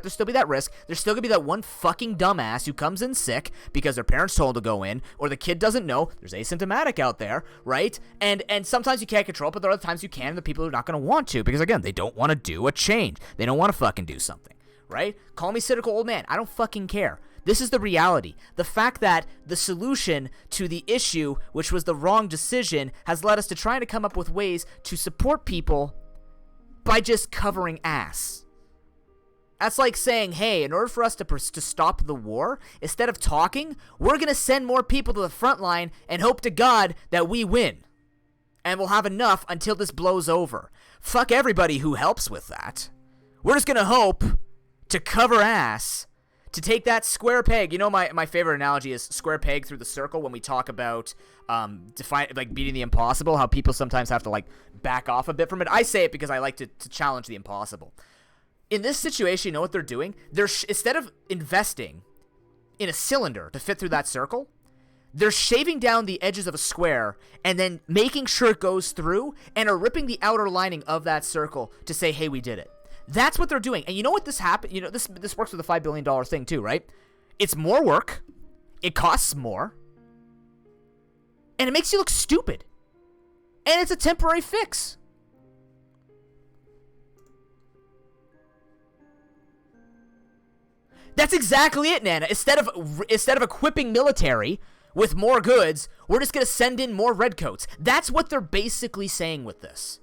still be that risk, there's still gonna be that one fucking dumbass who comes in sick because their parents told to go in, or the kid doesn't know, there's asymptomatic out there, right? And sometimes you can't control it, but there are other times you can, and the people are not gonna want to, because again, they don't want to do a change. They don't want to fucking do something, right? Call me cynical old man, I don't fucking care. This is the reality. The fact that the solution to the issue, which was the wrong decision, has led us to trying to come up with ways to support people by just covering ass. That's like saying, hey, in order for us to stop the war, instead of talking, we're going to send more people to the front line and hope to God that we win. And we'll have enough until this blows over. Fuck everybody who helps with that. We're just going to hope to cover ass, to take that square peg. You know, my favorite analogy is square peg through the circle when we talk about beating the impossible, how people sometimes have to like back off a bit from it. I say it because I like to challenge the impossible. In this situation, you know what they're doing? Instead of investing in a cylinder to fit through that circle, they're shaving down the edges of a square and then making sure it goes through, and are ripping the outer lining of that circle to say, hey, we did it. That's what they're doing. And you know what this happened? You know, this works with the $5 billion thing too, right? It's more work. It costs more. And it makes you look stupid. And it's a temporary fix. That's exactly it, Nana. Instead of equipping military with more goods, we're just going to send in more redcoats. That's what they're basically saying with this.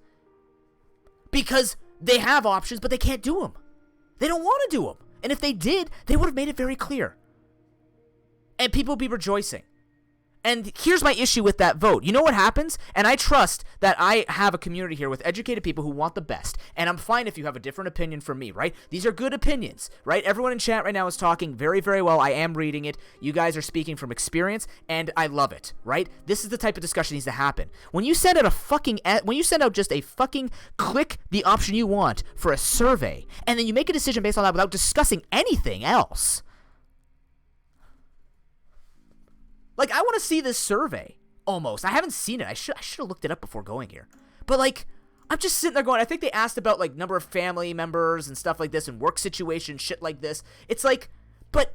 Because they have options, but they can't do them. They don't want to do them. And if they did, they would have made it very clear. And people would be rejoicing. And here's my issue with that vote. You know what happens? And I trust that I have a community here with educated people who want the best. And I'm fine if you have a different opinion from me, right? These are good opinions, right? Everyone in chat right now is talking very, very well. I am reading it. You guys are speaking from experience, and I love it, right? This is the type of discussion that needs to happen. When you send out just a fucking click the option you want for a survey, and then you make a decision based on that without discussing anything else. Like, I want to see this survey, almost. I haven't seen it. I should have looked it up before going here. But, like, I'm just sitting there going, I think they asked about, like, number of family members and stuff like this and work situations, shit like this. It's like, but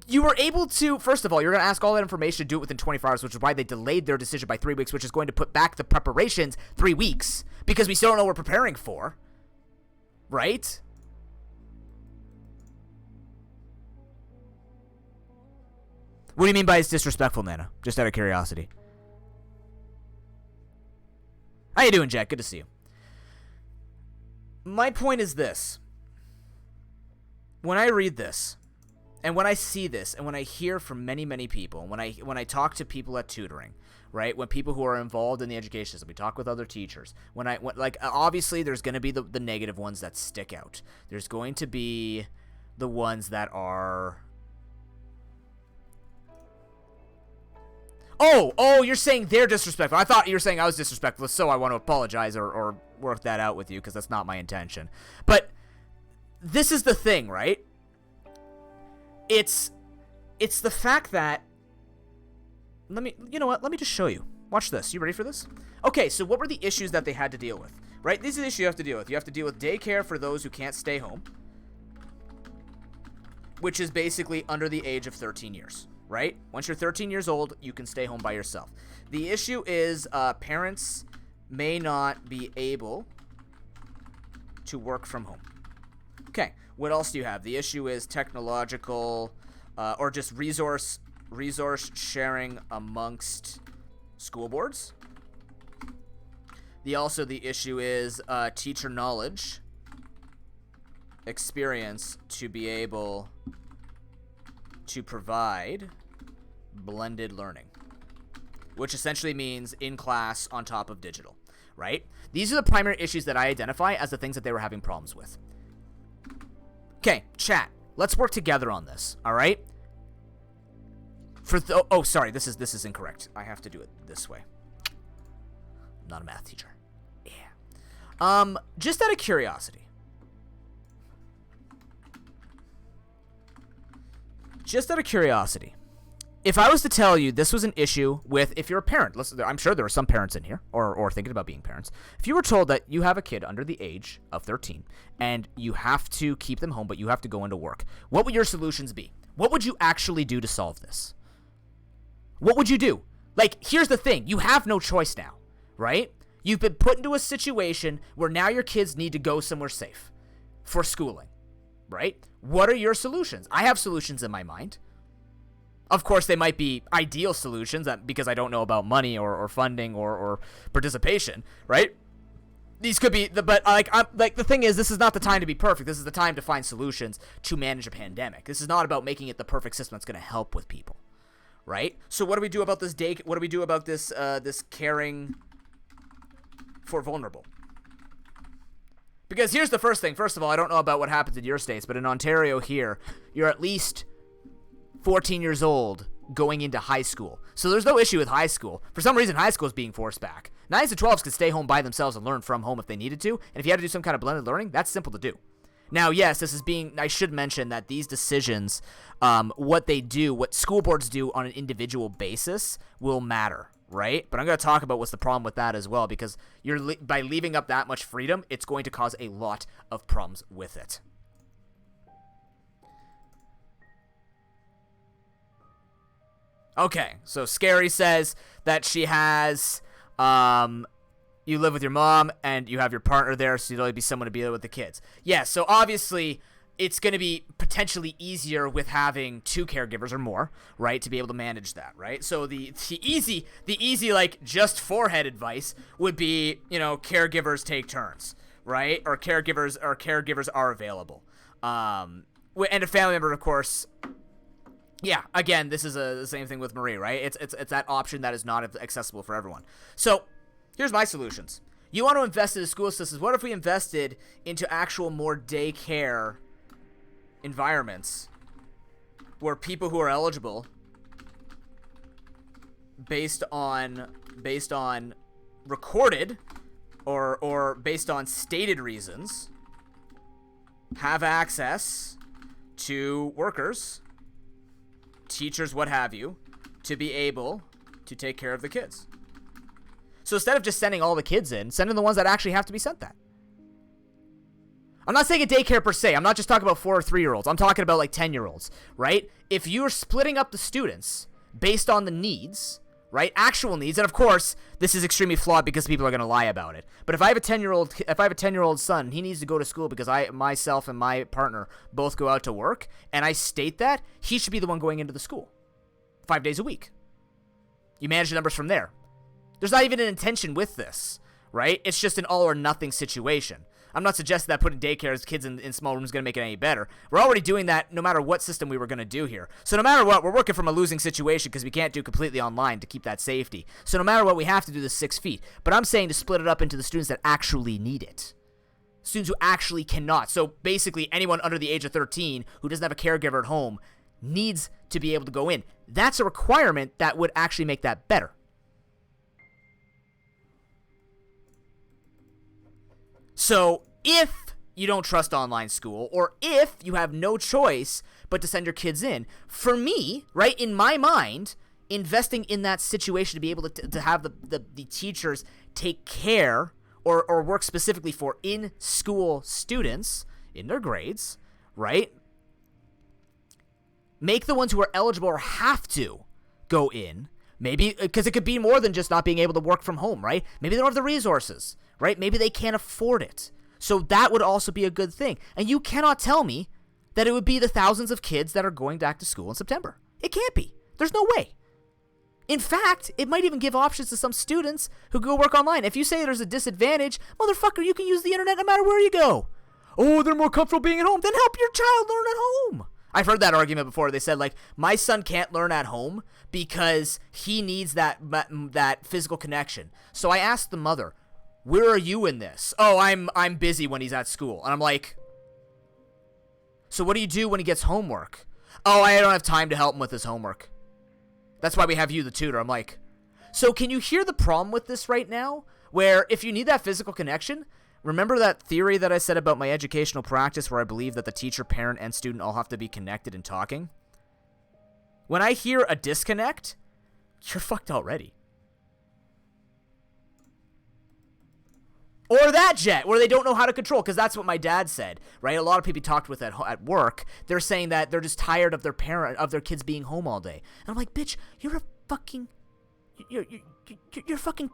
you were able to, first of all, you're going to ask all that information to do it within 24 hours, which is why they delayed their decision by 3 weeks, which is going to put back the preparations 3 weeks, because we still don't know what we're preparing for, right? What do you mean by it's disrespectful, Nana? Just out of curiosity. How you doing, Jack? Good to see you. My point is this. When I read this, and when I see this, and when I hear from many, many people, when I talk to people at tutoring, right? When people who are involved in the education system, we talk with other teachers. Obviously, there's going to be the negative ones that stick out. There's going to be the ones that are... Oh, you're saying they're disrespectful. I thought you were saying I was disrespectful, so I want to apologize or work that out with you, because that's not my intention. But this is the thing, right? It's the fact that... You know what? Let me just show you. Watch this. You ready for this? Okay, so what were the issues that they had to deal with? Right? These are the issues you have to deal with. You have to deal with daycare for those who can't stay home, which is basically under the age of 13 years. Right? Once you're 13 years old, you can stay home by yourself. The issue is parents may not be able to work from home. Okay, what else do you have? The issue is technological or just resource sharing amongst school boards. The issue is teacher knowledge, experience to be able to provide blended learning, which essentially means in class on top of digital, right? These are the primary issues that I identify as the things that they were having problems with. Okay, chat. Let's work together on this, all right? Sorry, this is incorrect. I have to do it this way. I'm not a math teacher. Yeah. Just out of curiosity. If I was to tell you this was an issue with, if you're a parent, I'm sure there are some parents in here, or thinking about being parents. If you were told that you have a kid under the age of 13, and you have to keep them home, but you have to go into work, what would your solutions be? What would you actually do to solve this? What would you do? Like, here's the thing. You have no choice now, right? You've been put into a situation where now your kids need to go somewhere safe for schooling, right? What are your solutions? I have solutions in my mind. Of course, they might be ideal solutions because I don't know about money or funding or participation, right? These could be the thing is, this is not the time to be perfect. This is the time to find solutions to manage a pandemic. This is not about making it the perfect system that's going to help with people, right? So what do we do about this day? What do we do about this caring for vulnerable? Because here's the first thing. First of all, I don't know about what happens in your states, but in Ontario here, you're at least 14 years old going into high school. So there's no issue with high school. For some reason, high school is being forced back. 9s and 12s could stay home by themselves and learn from home if they needed to. And if you had to do some kind of blended learning, that's simple to do. Now, yes, I should mention that these decisions, what school boards do on an individual basis will matter, right? But I'm going to talk about what's the problem with that as well, because by leaving up that much freedom, it's going to cause a lot of problems with it. Okay, so Scary says that she has, you live with your mom and you have your partner there, so you'd only be someone to be there with the kids. Yeah, so obviously it's going to be potentially easier with having 2 caregivers or more, right, to be able to manage that, right? So the easy like just forehead advice would be, caregivers take turns, right? Or caregivers are available. And a family member, of course. Yeah, again, this is the same thing with Marie, right? It's that option that is not accessible for everyone. So, here's my solutions. You want to invest in the school systems. What if we invested into actual more daycare environments where people who are eligible based on recorded or based on stated reasons have access to workers, teachers, what have you, to be able to take care of the kids. So instead of just sending all the kids in, send in the ones that actually have to be sent that. I'm not saying a daycare per se. I'm not just talking about 4 or 3-year-olds. I'm talking about like 10-year-olds, right? If you're splitting up the students based on the needs, right? Actual needs. And of course, this is extremely flawed because people are going to lie about it. But if I have a 10-year-old son, he needs to go to school because myself and my partner both go out to work, and I state that, he should be the one going into the school 5 days a week. You manage the numbers from there. There's not even an intention with this, right? It's just an all or nothing situation. I'm not suggesting that putting daycares, kids in small rooms is going to make it any better. We're already doing that no matter what system we were going to do here. So no matter what, we're working from a losing situation because we can't do completely online to keep that safety. So no matter what, we have to do the 6 feet. But I'm saying to split it up into the students that actually need it. Students who actually cannot. So basically anyone under the age of 13 who doesn't have a caregiver at home needs to be able to go in. That's a requirement that would actually make that better. So if you don't trust online school, or if you have no choice but to send your kids in, for me, right, in my mind, investing in that situation to be able to have the teachers take care or work specifically for in-school students in their grades, right, make the ones who are eligible or have to go in, maybe, because it could be more than just not being able to work from home, right? Maybe they don't have the resources, right? Maybe they can't afford it. So that would also be a good thing. And you cannot tell me that it would be the thousands of kids that are going back to school in September. It can't be. There's no way. In fact, it might even give options to some students who go work online. If you say there's a disadvantage, motherfucker, you can use the internet no matter where you go. Oh, they're more comfortable being at home. Then help your child learn at home. I've heard that argument before. They said, like, my son can't learn at home because he needs that physical connection. So I asked the mother, where are you in this? Oh, I'm busy when he's at school. And I'm like, So what do you do when he gets homework? Oh, I don't have time to help him with his homework. That's why we have you, the tutor. I'm like, so can you hear the problem with this right now? Where if you need that physical connection, remember that theory that I said about my educational practice where I believe that the teacher, parent, and student all have to be connected and talking? When I hear a disconnect, you're fucked already. Or that jet, where they don't know how to control, because that's what my dad said, right? A lot of people talked with at work, they're saying that they're just tired of their kids being home all day. And I'm like, bitch, you're a fucking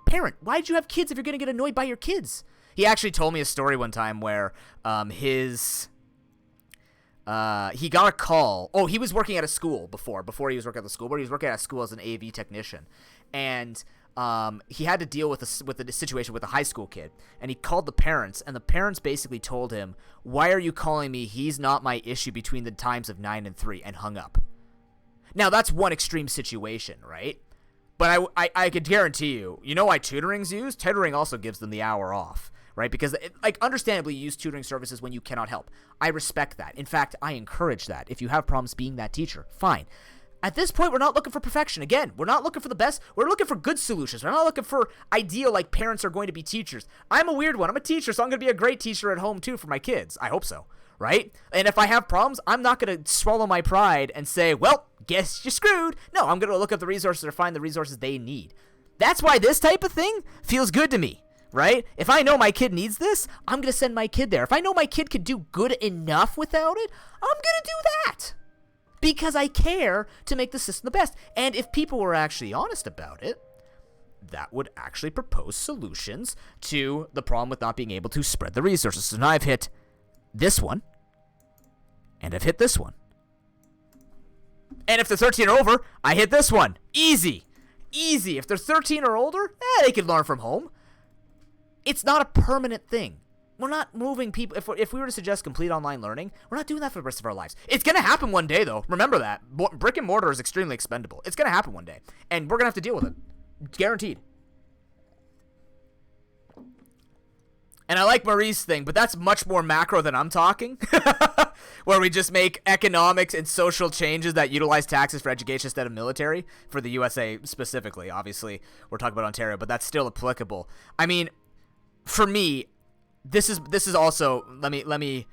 parent. Why'd you have kids if you're gonna get annoyed by your kids? He actually told me a story one time where he got a call. Oh, he was working at a school before he was working at the school, but he was working at a school as an AV technician, and he had to deal with a situation with a high school kid, and he called the parents, and the parents basically told him, "Why are you calling me? He's not my issue between the times of 9 and 3," and hung up. Now that's one extreme situation, right? But I could guarantee you know why tutoring's used? Tutoring also gives them the hour off, right? Because, understandably, you use tutoring services when you cannot help. I respect that. In fact, I encourage that. If you have problems being that teacher, fine. At this point, we're not looking for perfection. Again, we're not looking for the best. We're looking for good solutions. We're not looking for ideal, like parents are going to be teachers. I'm a weird one. I'm a teacher, so I'm going to be a great teacher at home, too, for my kids. I hope so, right? And if I have problems, I'm not going to swallow my pride and say, well, guess you're screwed. No, I'm going to look at the resources or find the resources they need. That's why this type of thing feels good to me, right? If I know my kid needs this, I'm going to send my kid there. If I know my kid could do good enough without it, I'm going to do that. Because I care to make the system the best. And if people were actually honest about it, that would actually propose solutions to the problem with not being able to spread the resources. So now I've hit this one, and I've hit this one. And if they're 13 or over, I hit this one. Easy. Easy. If they're 13 or older, they can learn from home. It's not a permanent thing. We're not moving people. If we were to suggest complete online learning, we're not doing that for the rest of our lives. It's going to happen one day, though. Remember that. Brick and mortar is extremely expendable. It's going to happen one day. And we're going to have to deal with it. Guaranteed. And I like Marie's thing, but that's much more macro than I'm talking. Where we just make economics and social changes that utilize taxes for education instead of military. For the USA specifically. Obviously, we're talking about Ontario, but that's still applicable. I mean, for me, this is also, let me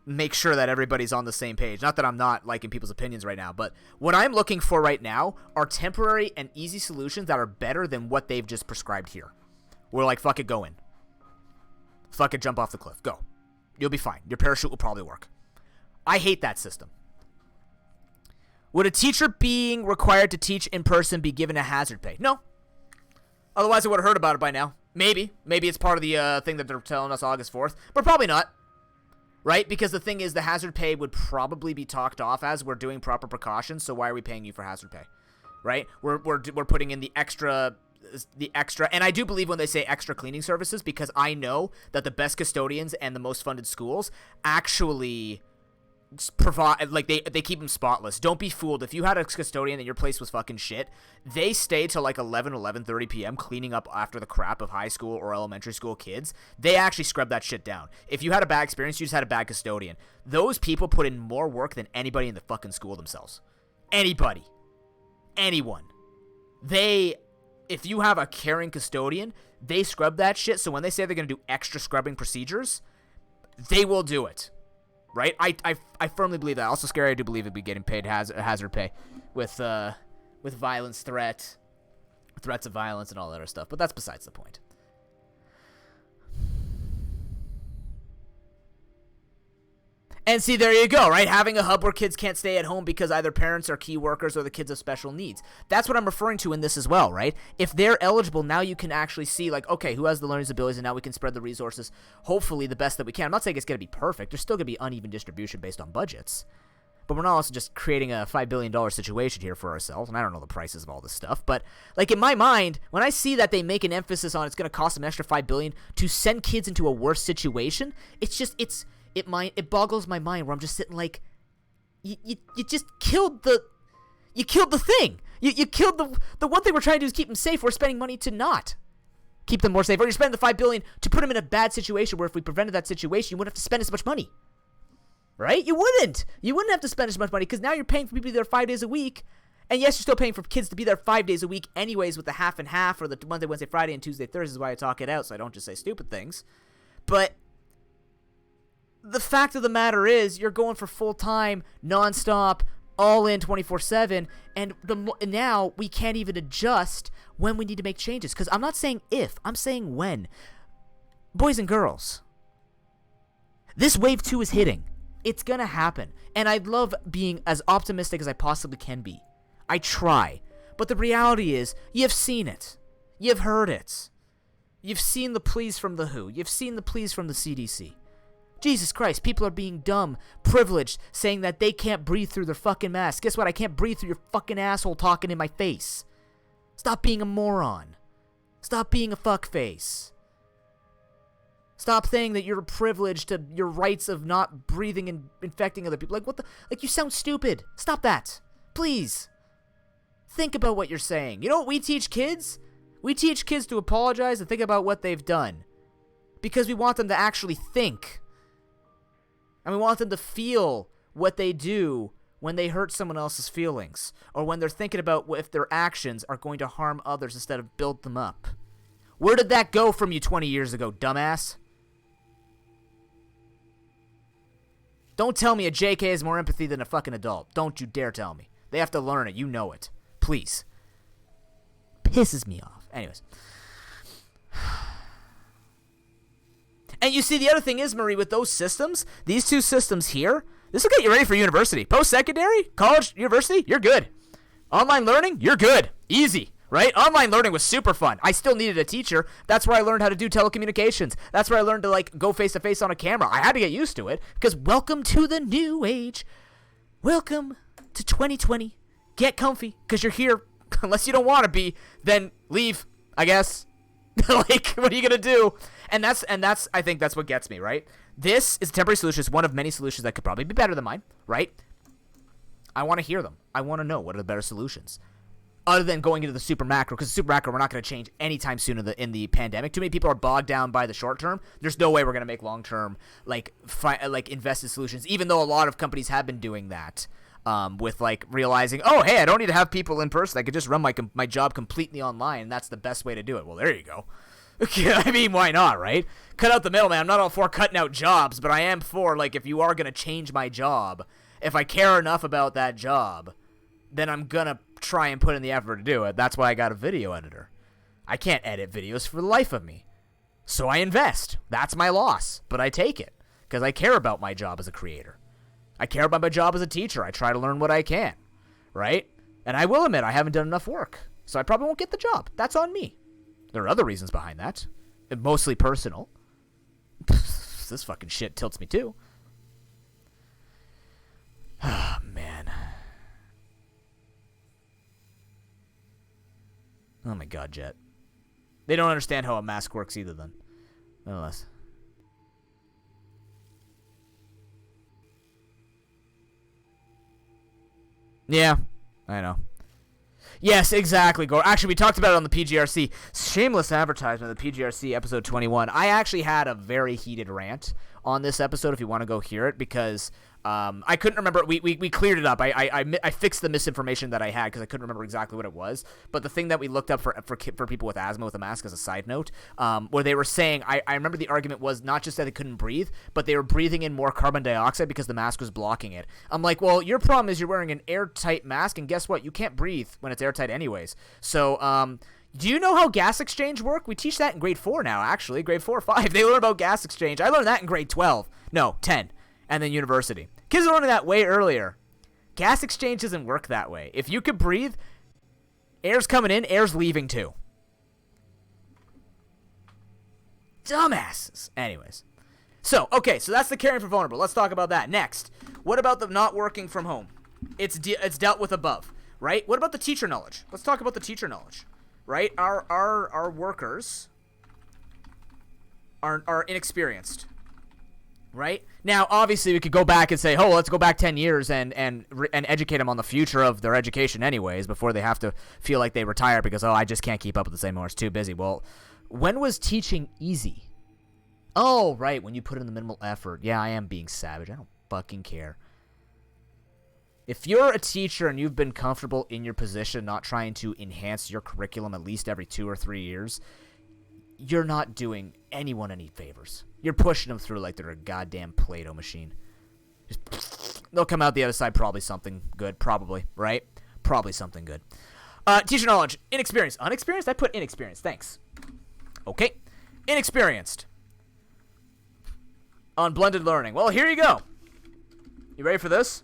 make sure that everybody's on the same page. Not that I'm not liking people's opinions right now, but what I'm looking for right now are temporary and easy solutions that are better than what they've just prescribed here. We're like, fuck it, go in. Fuck it, jump off the cliff. Go. You'll be fine. Your parachute will probably work. I hate that system. Would a teacher being required to teach in person be given a hazard pay? No. Otherwise, I would have heard about it by now. Maybe it's part of the thing that they're telling us August 4th, but probably not, right? Because the thing is, the hazard pay would probably be talked off as we're doing proper precautions, so why are we paying you for hazard pay, right? We're putting in the extra, and I do believe when they say extra cleaning services, because I know that the best custodians and the most funded schools actually provide, like, they keep them spotless. Don't be fooled. If you had a custodian and your place was fucking shit, they stay till like 11:30 p.m. cleaning up after the crap of high school or elementary school kids. They actually scrub that shit down. If you had a bad experience, you just had a bad custodian. Those people put in more work than anybody in the fucking school themselves. Anybody. Anyone. If you have a caring custodian, they scrub that shit, so when they say they're going to do extra scrubbing procedures, they will do it. Right? I firmly believe that. Also, scary, I do believe it'd be getting paid hazard pay with violence, threats of violence, and all that other stuff. But that's besides the point. And see, there you go, right? Having a hub where kids can't stay at home because either parents are key workers or the kids have special needs. That's what I'm referring to in this as well, right? If they're eligible, now you can actually see, like, okay, who has the learning abilities, and now we can spread the resources, hopefully the best that we can. I'm not saying it's going to be perfect. There's still going to be uneven distribution based on budgets. But we're not also just creating a $5 billion situation here for ourselves, and I don't know the prices of all this stuff. But, like, in my mind, when I see that they make an emphasis on it's going to cost them an extra $5 billion to send kids into a worse situation, it boggles my mind where I'm just sitting like, you just killed the thing. You killed the what they were trying to do is keep them safe. We're spending money to not keep them more safe. Or you're spending the $5 billion to put them in a bad situation where if we prevented that situation, you wouldn't have to spend as much money. right? You wouldn't. You wouldn't have to spend as much money because now you're paying for people to be there 5 days a week. And yes, you're still paying for kids to be there 5 days a week anyways with the half and half or the Monday, Wednesday, Friday, and Tuesday, Thursday is why I talk it out so I don't just say stupid things. But the fact of the matter is you're going for full-time, nonstop, all in 24/7, and now we can't even adjust when we need to make changes. Because I'm not saying if, I'm saying when. Boys and girls, this wave 2 is hitting. It's going to happen. And I love being as optimistic as I possibly can be. I try. But the reality is, you've seen it. You've heard it. You've seen the pleas from the WHO. You've seen the pleas from the CDC. Jesus Christ, people are being dumb, privileged, saying that they can't breathe through their fucking mask. Guess what? I can't breathe through your fucking asshole talking in my face. Stop being a moron. Stop being a fuckface. Stop saying that you're privileged to your rights of not breathing and infecting other people. Like, what the? Like, you sound stupid. Stop that. Please. Think about what you're saying. You know what we teach kids? We teach kids to apologize and think about what they've done. Because we want them to actually think. And we want them to feel what they do when they hurt someone else's feelings. Or when they're thinking about if their actions are going to harm others instead of build them up. Where did that go from you 20 years ago, dumbass? Don't tell me a JK has more empathy than a fucking adult. Don't you dare tell me. They have to learn it. You know it. Please. Pisses me off. Anyways. And you see, the other thing is, Marie, with those systems, these two systems here, this will get you ready for university. Post-secondary, college, university, you're good. Online learning, you're good. Easy, right? Online learning was super fun. I still needed a teacher. That's where I learned how to do telecommunications. That's where I learned to, like, go face-to-face on a camera. I had to get used to it, because welcome to the new age. Welcome to 2020. Get comfy, because you're here. Unless you don't want to be, then leave, I guess. Like, what are you going to do? And that's I think that's what gets me, right? This is a temporary solution. It's one of many solutions that could probably be better than mine, right? I want to hear them. I want to know what are the better solutions. Other than going into the super macro, because the super macro we're not going to change anytime soon in the pandemic. Too many people are bogged down by the short term. There's no way we're going to make long term like invested solutions, even though a lot of companies have been doing that. With like realizing, oh, hey, I don't need to have people in person. I could just run my job completely online, and that's the best way to do it. Well, there you go. I mean, why not, right? Cut out the middleman. I'm not all for cutting out jobs, but I am for, like, if you are going to change my job, if I care enough about that job, then I'm going to try and put in the effort to do it. That's why I got a video editor. I can't edit videos for the life of me. So I invest. That's my loss, but I take it because I care about my job as a creator. I care about my job as a teacher. I try to learn what I can, right? And I will admit I haven't done enough work, so I probably won't get the job. That's on me. There are other reasons behind that, mostly personal. This fucking shit tilts me too. Ah, man. Oh my god, Jet. They don't understand how a mask works either then. Nonetheless. Yeah, I know. Yes, exactly, Gore. Actually, we talked about it on the PGRC. Shameless advertisement of the PGRC episode 21. I actually had a very heated rant on this episode if you want to go hear it because I couldn't remember. We cleared it up. I fixed the misinformation that I had because I couldn't remember exactly what it was. But the thing that we looked up for people with asthma with a mask as a side note, where they were saying, I remember the argument was not just that they couldn't breathe, but they were breathing in more carbon dioxide because the mask was blocking it. I'm like, well, your problem is you're wearing an airtight mask, and guess what? You can't breathe when it's airtight anyways. So, do you know how gas exchange work? We teach that in grade 4 now, actually. Grade 4 or 5. They learn about gas exchange. I learned that in grade 12. No, 10. And then university. Kids are learning that way earlier. Gas exchange doesn't work that way. If you could breathe, air's coming in, air's leaving too. Dumbasses. Anyways. So, okay, so that's the caring for vulnerable. Let's talk about that. Next, what about the not working from home? It's dealt with above, right? What about the teacher knowledge? Let's talk about the teacher knowledge, right? Our workers are inexperienced. Right? Now, obviously, we could go back and say, oh, let's go back 10 years and educate them on the future of their education anyways before they have to feel like they retire because, oh, I just can't keep up with the same hours. Too busy. Well, when was teaching easy? Oh, right, when you put in the minimal effort. Yeah, I am being savage. I don't fucking care. If you're a teacher and you've been comfortable in your position, not trying to enhance your curriculum at least every 2 or 3 years, you're not doing anyone any favors. You're pushing them through like they're a goddamn Play-Doh machine. They'll come out the other side probably something good, probably, right? Probably something good. Teacher knowledge, inexperienced. Unexperienced? I put inexperienced, thanks. Okay, inexperienced. On blended learning. Well, here you go. You ready for this?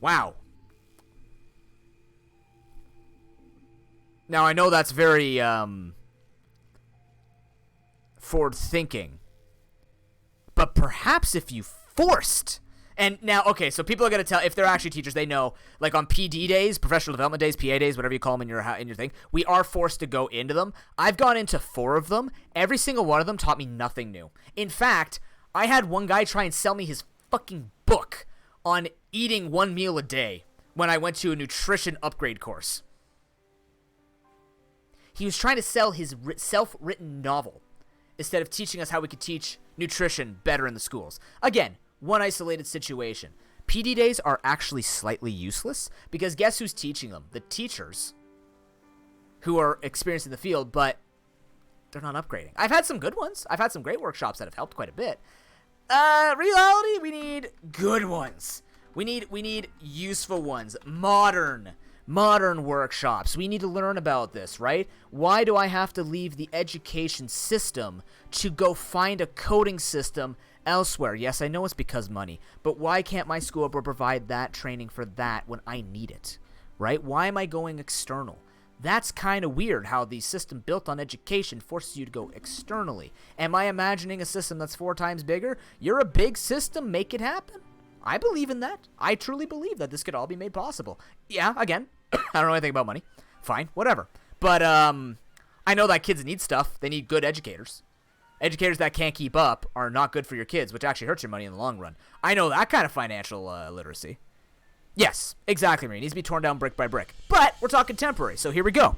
Wow. Now, I know that's very forward-thinking. But perhaps if you forced... And now, okay, so people are going to tell... If they're actually teachers, they know, like on PD days, professional development days, PA days, whatever you call them in your thing, we are forced to go into them. I've gone into 4 of them. Every single one of them taught me nothing new. In fact, I had one guy try and sell me his fucking book on eating 1 meal a day when I went to a nutrition upgrade course. He was trying to sell his self-written novel instead of teaching us how we could teach nutrition better in the schools. Again, one isolated situation. PD days are actually slightly useless because guess who's teaching them? The teachers who are experienced in the field, but they're not upgrading. I've had some good ones. I've had some great workshops that have helped quite a bit. Reality, we need good ones. We need useful ones. Modern workshops. We need to learn about this, right? Why do I have to leave the education system to go find a coding system elsewhere? Yes, I know it's because money, but why can't my school board provide that training for that when I need it, right? Why am I going external? That's kind of weird how the system built on education forces you to go externally. Am I imagining a system that's 4 times bigger? You're a big system, make it happen. I believe in that. I truly believe that this could all be made possible. Yeah, again, I don't know anything about money. Fine, whatever. But I know that kids need stuff. They need good educators. Educators that can't keep up are not good for your kids, which actually hurts your money in the long run. I know that kind of financial literacy. Yes, exactly, Marie. It needs to be torn down brick by brick. But we're talking temporary, so here we go.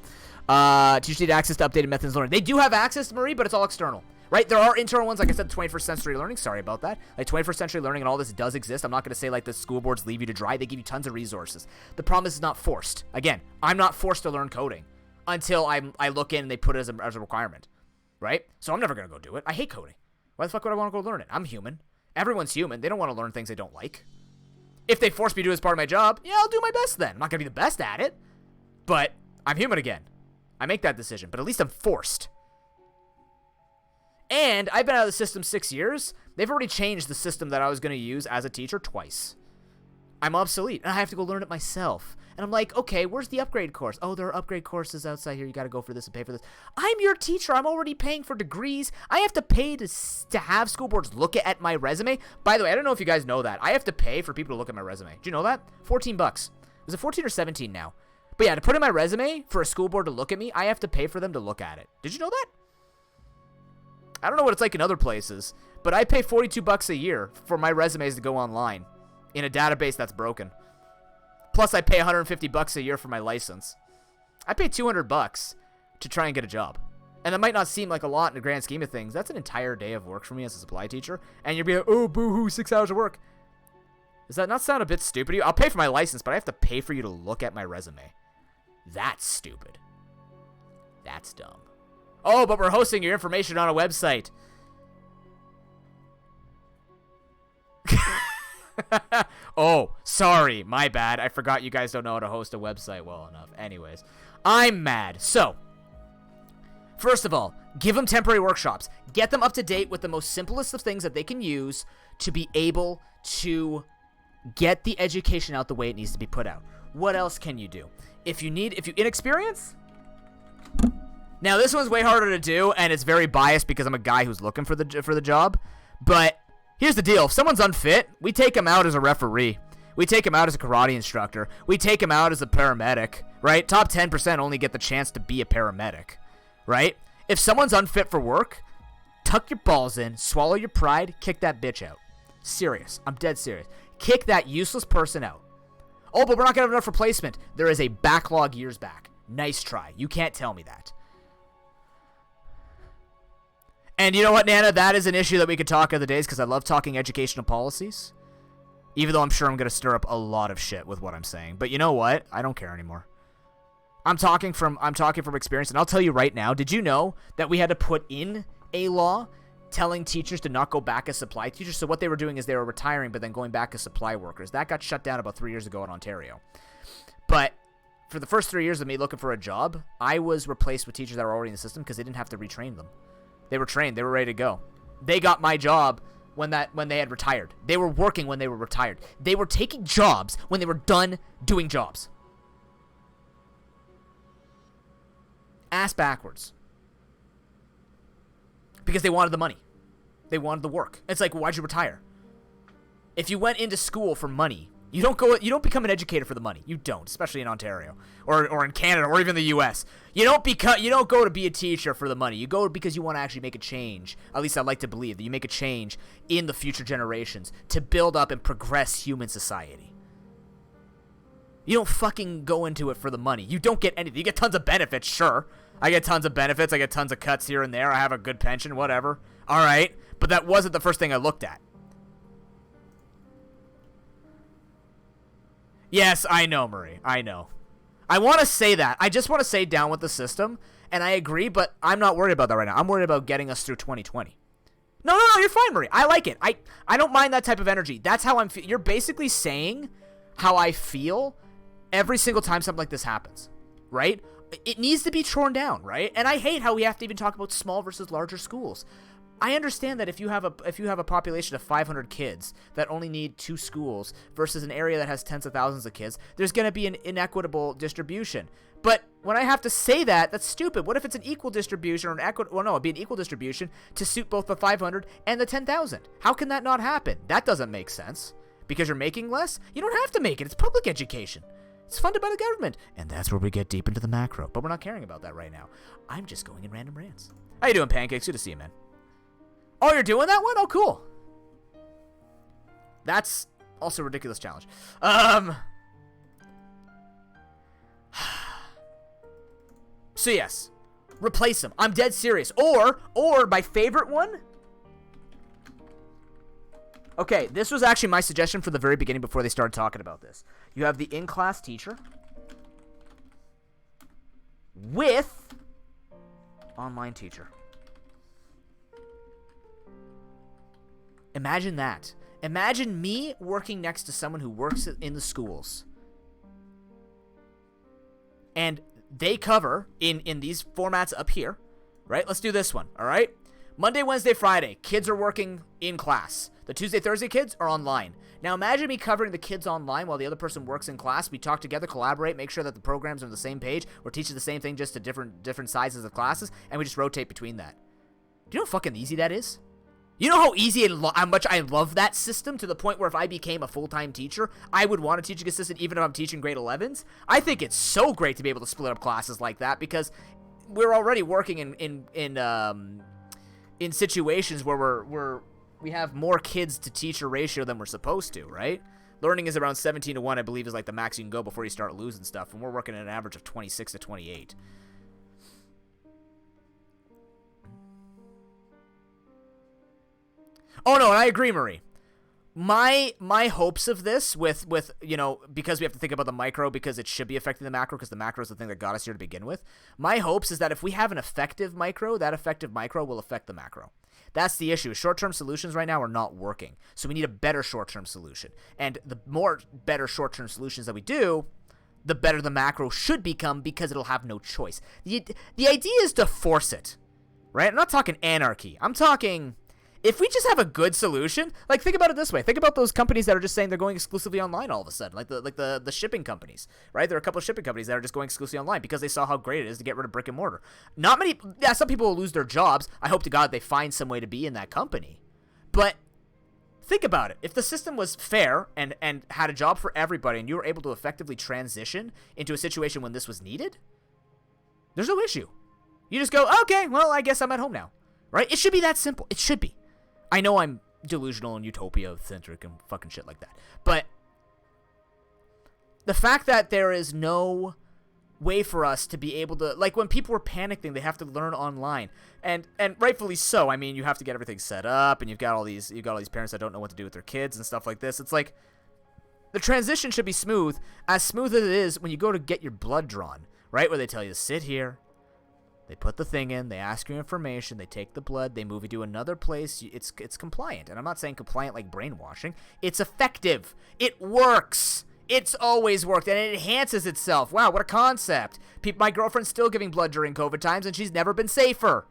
Teachers need access to updated methods of learning. They do have access, Marie, but it's all external. Right? There are internal ones, like I said, 21st century learning. Sorry about that. Like 21st century learning and all this does exist. I'm not going to say like the school boards leave you to dry. They give you tons of resources. The problem is it's not forced. Again, I'm not forced to learn coding until I look in and they put it as a requirement. Right? So I'm never going to go do it. I hate coding. Why the fuck would I want to go learn it? I'm human. Everyone's human. They don't want to learn things they don't like. If they force me to do it as part of my job, yeah, I'll do my best then. I'm not going to be the best at it. But I'm human again. I make that decision. But at least I'm forced. And I've been out of the system 6 years. They've already changed the system that I was going to use as a teacher twice. I'm obsolete, and I have to go learn it myself. And I'm like, okay, where's the upgrade course? Oh, there are upgrade courses outside here. You got to go for this and pay for this. I'm your teacher. I'm already paying for degrees. I have to pay to have school boards look at my resume. By the way, I don't know if you guys know that. I have to pay for people to look at my resume. Do you know that? $14. Was it 14 or 17 now? But yeah, to put in my resume for a school board to look at me, I have to pay for them to look at it. Did you know that? I don't know what it's like in other places, but I pay $42 a year for my resumes to go online in a database that's broken. Plus, I pay $150 a year for my license. I pay $200 to try and get a job. And that might not seem like a lot in the grand scheme of things. That's an entire day of work for me as a supply teacher. And you'll be like, oh, boo-hoo, 6 hours of work. Does that not sound a bit stupid to you? I'll pay for my license, but I have to pay for you to look at my resume. That's stupid. That's dumb. Oh, but we're hosting your information on a website. Oh, sorry. My bad. I forgot you guys don't know how to host a website well enough. Anyways, I'm mad. So, first of all, give them temporary workshops. Get them up to date with the most simplest of things that they can use to be able to get the education out the way it needs to be put out. What else can you do? If you inexperience... Now, this one's way harder to do, and it's very biased because I'm a guy who's looking for the job. But here's the deal. If someone's unfit, we take him out as a referee. We take him out as a karate instructor. We take him out as a paramedic, right? Top 10% only get the chance to be a paramedic, right? If someone's unfit for work, tuck your balls in, swallow your pride, kick that bitch out. Serious. I'm dead serious. Kick that useless person out. Oh, but we're not going to have enough replacement. There is a backlog years back. Nice try. You can't tell me that. And you know what, Nana? That is an issue that we could talk other days because I love talking educational policies. Even though I'm sure I'm going to stir up a lot of shit with what I'm saying. But you know what? I don't care anymore. I'm talking from experience, and I'll tell you right now, did you know that we had to put in a law telling teachers to not go back as supply teachers? So what they were doing is they were retiring but then going back as supply workers. That got shut down about 3 years ago in Ontario. But for the first 3 years of me looking for a job, I was replaced with teachers that were already in the system because they didn't have to retrain them. They were trained. They were ready to go. They got my job when they had retired. They were working when they were retired. They were taking jobs when they were done doing jobs. Ass backwards. Because they wanted the money. They wanted the work. It's like, why'd you retire? If you went into school for money, you don't become an educator for the money. You don't, especially in Ontario or in Canada or even the US. You don't go to be a teacher for the money. You go because you want to actually make a change. At least I'd like to believe that you make a change in the future generations to build up and progress human society. You don't fucking go into it for the money. You don't get anything. You get tons of benefits, sure. I get tons of benefits. I get tons of cuts here and there. I have a good pension, whatever. All right. But that wasn't the first thing I looked at. Yes, I know, Marie. I know. I want to say that. I just want to say down with the system, and I agree, but I'm not worried about that right now. I'm worried about getting us through 2020. No, you're fine, Marie. I like it. I don't mind that type of energy. That's how I'm feeling. You're basically saying how I feel every single time something like this happens, right? It needs to be torn down, right? And I hate how we have to even talk about small versus larger schools. I understand that if you have a population of 500 kids that only need 2 schools versus an area that has tens of thousands of kids, there's going to be an inequitable distribution. But when I have to say that, that's stupid. What if it's an equal distribution or it'd be an equal distribution to suit both the 500 and the 10,000? How can that not happen? That doesn't make sense. Because you're making less? You don't have to make it. It's public education. It's funded by the government. And that's where we get deep into the macro. But we're not caring about that right now. I'm just going in random rants. How you doing, Pancakes? Good to see you, man. Oh, you're doing that one? Oh, cool. That's also a ridiculous challenge. So yes, replace him. I'm dead serious. Or my favorite one. Okay, this was actually my suggestion for the very beginning before they started talking about this. You have the in-class teacher with online teacher. Imagine that. Imagine me working next to someone who works in the schools. And they cover, in these formats up here, right? Let's do this one, all right? Monday, Wednesday, Friday, kids are working in class. The Tuesday, Thursday kids are online. Now imagine me covering the kids online while the other person works in class. We talk together, collaborate, make sure that the programs are on the same page. We're teaching the same thing just to different sizes of classes, and we just rotate between that. Do you know how fucking easy that is? You know how easy and how much I love that system to the point where if I became a full-time teacher, I would want a teaching assistant even if I'm teaching grade 11s? I think it's so great to be able to split up classes like that because we're already working in situations where we have more kids to teacher ratio than we're supposed to, right? Learning is around 17-1, I believe, is like the max you can go before you start losing stuff, and we're working at an average of 26 to 28. Oh no, and I agree, Marie. My hopes of this with because we have to think about the micro because it should be affecting the macro because the macro is the thing that got us here to begin with. My hopes is that if we have an effective micro, that effective micro will affect the macro. That's the issue. Short-term solutions right now are not working. So we need a better short-term solution. And the more better short-term solutions that we do, the better the macro should become because it'll have no choice. The idea is to force it, right? I'm not talking anarchy. I'm talking... If we just have a good solution, like think about it this way. Think about those companies that are just saying they're going exclusively online all of a sudden, like the shipping companies, right? There are a couple of shipping companies that are just going exclusively online because they saw how great it is to get rid of brick and mortar. Not many, yeah, some people will lose their jobs. I hope to God they find some way to be in that company. But think about it. If the system was fair and had a job for everybody and you were able to effectively transition into a situation when this was needed, there's no issue. You just go, okay, well, I guess I'm at home now, right? It should be that simple. It should be. I know I'm delusional and utopia-centric and fucking shit like that. But the fact that there is no way for us to be able to, like, when people were panicking, they have to learn online, and rightfully so. I mean, you have to get everything set up, and you've got all these parents that don't know what to do with their kids and stuff like this. It's like the transition should be smooth as it is when you go to get your blood drawn, right? Where they tell you to sit here, they put the thing in, they ask you information, they take the blood, they move you to another place. It's compliant, and I'm not saying compliant like brainwashing. It's effective. It works. It's always worked, and it enhances itself. Wow, what a concept. My girlfriend's still giving blood during COVID times, and she's never been safer.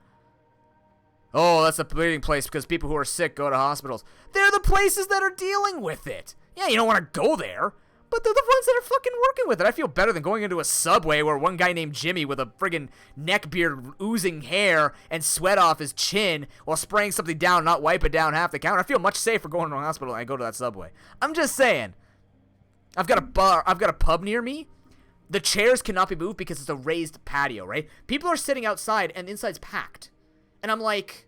Oh, that's a bleeding place because people who are sick go to hospitals. They're the places that are dealing with it. Yeah, you don't want to go there, but they're the ones that are fucking working with it. I feel better than going into a Subway where one guy named Jimmy with a friggin' neck beard oozing hair and sweat off his chin while spraying something down, not wipe it down half the counter. I feel much safer going to a hospital than I go to that Subway. I'm just saying. I've got a pub near me. The chairs cannot be moved because it's a raised patio, right? People are sitting outside and the inside's packed. And I'm like,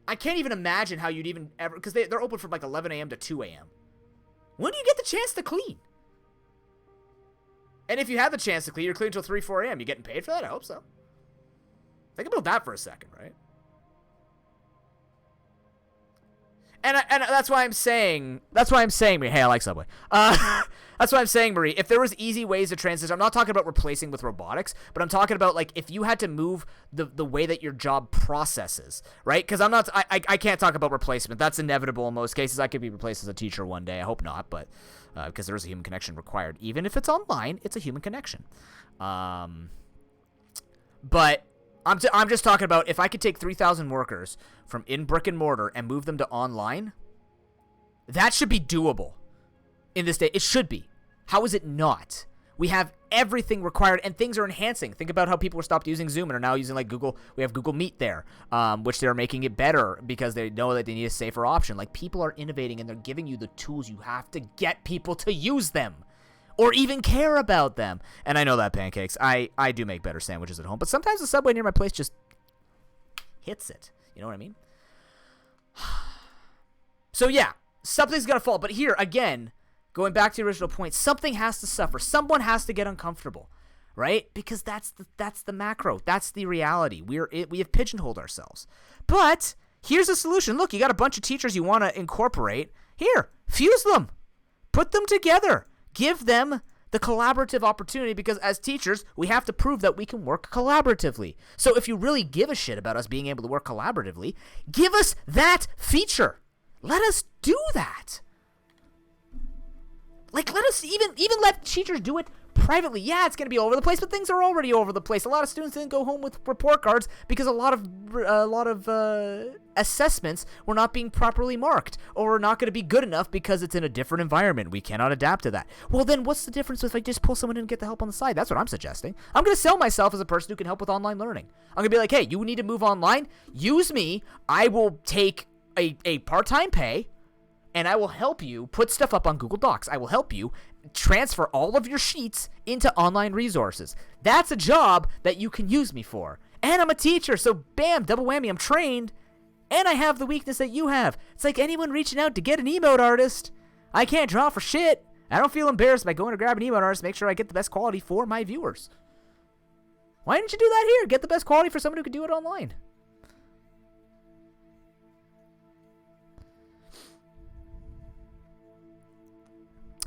I can't even imagine how you'd even ever, because they're open from like 11 a.m. to 2 a.m. When do you get the chance to clean? And if you have the chance to clean, you're clean until 3, 4 a.m. You getting paid for that? I hope so. Think about that for a second, right? And that's why I'm saying, Marie, hey, I like Subway. That's why I'm saying, Marie, if there was easy ways to transition, I'm not talking about replacing with robotics, but I'm talking about, like, if you had to move the way that your job processes, right? Because I can't talk about replacement. That's inevitable in most cases. I could be replaced as a teacher one day. I hope not, but because there is a human connection required. Even if it's online, it's a human connection. But I'm just talking about if I could take 3,000 workers from in brick and mortar and move them to online, that should be doable in this day. It should be. How is it not? We have everything required, and things are enhancing. Think about how people stopped using Zoom and are now using like Google. We have Google Meet there, which they're making it better because they know that they need a safer option. Like, people are innovating, and they're giving you the tools. You have to get people to use them or even care about them. And I know that, Pancakes, I do make better sandwiches at home, but sometimes the Subway near my place just hits it. You know what I mean? So yeah, something's gonna fall. But here, again, going back to the original point, something has to suffer. Someone has to get uncomfortable, right? Because that's the macro. That's the reality. We have pigeonholed ourselves. But here's a solution. Look, you got a bunch of teachers you want to incorporate. Here, fuse them. Put them together. Give them the collaborative opportunity, because as teachers, we have to prove that we can work collaboratively. So if you really give a shit about us being able to work collaboratively, give us that feature. Let us do that. Like, let us even let teachers do it privately. Yeah, it's going to be all over the place, but things are already all over the place. A lot of students didn't go home with report cards because a lot of assessments were not being properly marked, or were not going to be good enough because it's in a different environment. We cannot adapt to that. Well, then what's the difference if I just pull someone in and get the help on the side? That's what I'm suggesting. I'm going to sell myself as a person who can help with online learning. I'm going to be like, hey, you need to move online? Use me. I will take a part-time pay, and I will help you put stuff up on Google Docs. I will help you transfer all of your sheets into online resources. That's a job that you can use me for. And I'm a teacher, so bam, double whammy, I'm trained, and I have the weakness that you have. It's like anyone reaching out to get an emote artist. I can't draw for shit. I don't feel embarrassed by going to grab an emote artist, make sure I get the best quality for my viewers. Why didn't you do that here? Get the best quality for someone who can do it online.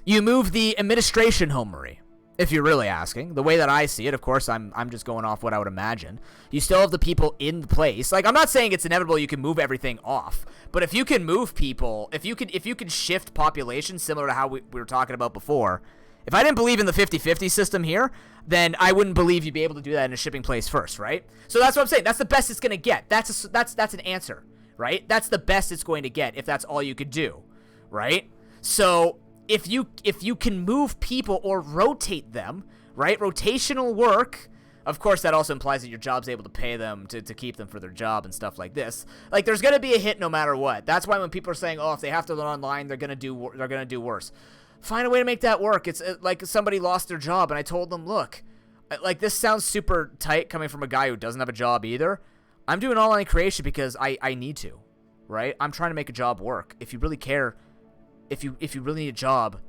You move the administration home, Marie, if you're really asking. The way that I see it, of course, I'm just going off what I would imagine. You still have the people in place. Like, I'm not saying it's inevitable you can move everything off, but if you can move people, if you can shift population similar to how we were talking about before, if I didn't believe in the 50-50 system here, then I wouldn't believe you'd be able to do that in a shipping place first, right? So that's what I'm saying. That's the best it's going to get. That's an answer, right? That's the best it's going to get if that's all you could do, right? So if you can move people or rotate them, right? Rotational work, of course, that also implies that your job's able to pay them to keep them for their job and stuff like this. Like, there's gonna be a hit no matter what. That's why when people are saying, oh, if they have to learn online, they're gonna do worse. Find a way to make that work. It's like somebody lost their job, and I told them, look, like, this sounds super tight coming from a guy who doesn't have a job either. I'm doing online creation because I need to, right? I'm trying to make a job work. If you really care, if you really need a job,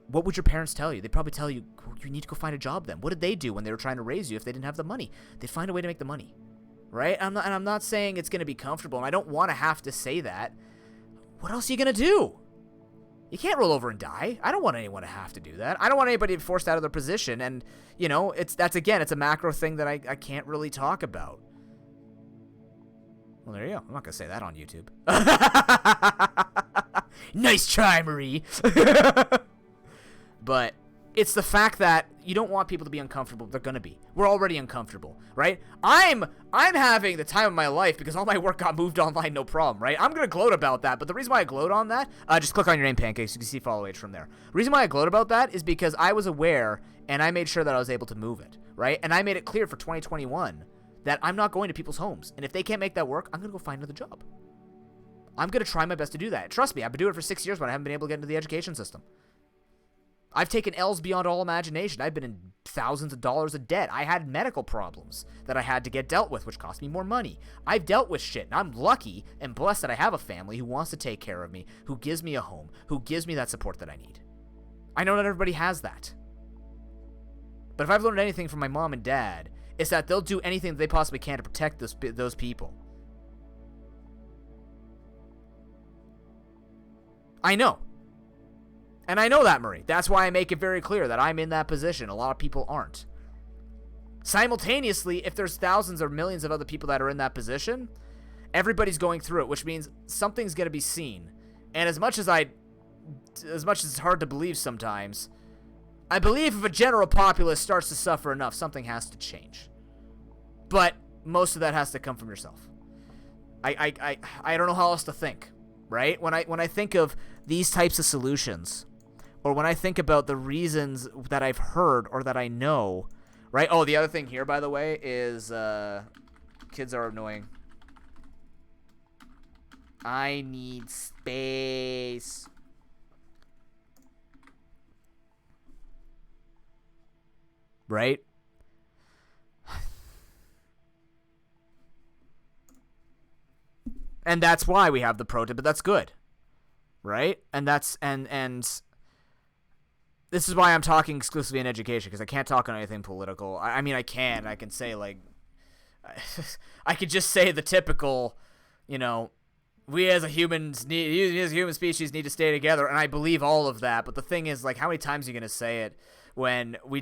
what would your parents tell you? They'd probably tell you, you need to go find a job then. What did they do when they were trying to raise you if they didn't have the money? They'd find a way to make the money, right? And I'm not saying it's going to be comfortable, and I don't want to have to say that. What else are you going to do? You can't roll over and die. I don't want anyone to have to do that. I don't want anybody to be forced out of their position, and, you know, it's a macro thing that I can't really talk about. Well, there you go. I'm not going to say that on YouTube. Nice try, Marie. But it's the fact that you don't want people to be uncomfortable. They're going to be. We're already uncomfortable, right? I'm having the time of my life because all my work got moved online, no problem, right? I'm going to gloat about that. But the reason why I gloat on that, just click on your name, Pancakes. You can see follow age from there. The reason why I gloat about that is because I was aware and I made sure that I was able to move it, right? And I made it clear for 2021 that I'm not going to people's homes. And if they can't make that work, I'm going to go find another job. I'm going to try my best to do that. Trust me, I've been doing it for 6 years, but I haven't been able to get into the education system. I've taken L's beyond all imagination. I've been in thousands of dollars of debt. I had medical problems that I had to get dealt with, which cost me more money. I've dealt with shit, and I'm lucky and blessed that I have a family who wants to take care of me, who gives me a home, who gives me that support that I need. I know not everybody has that. But if I've learned anything from my mom and dad, it's that they'll do anything that they possibly can to protect those people. I know. And I know that, Marie. That's why I make it very clear that I'm in that position. A lot of people aren't. Simultaneously, if there's thousands or millions of other people that are in that position, everybody's going through it, which means something's going to be seen. And as much as it's hard to believe sometimes, I believe if a general populace starts to suffer enough, something has to change. But most of that has to come from yourself. I don't know how else to think, right? When I think of these types of solutions, or when I think about the reasons that I've heard or that I know, right? Oh, the other thing here, by the way, is kids are annoying. I need space. Right? And that's why we have the protest, but that's good. Right? And that's and this is why I'm talking exclusively in education, because I can't talk on anything political. I mean, I can say, like, I could just say the typical, you know, we as a human species need to stay together, and I believe all of that. But the thing is, like, how many times are you going to say it when we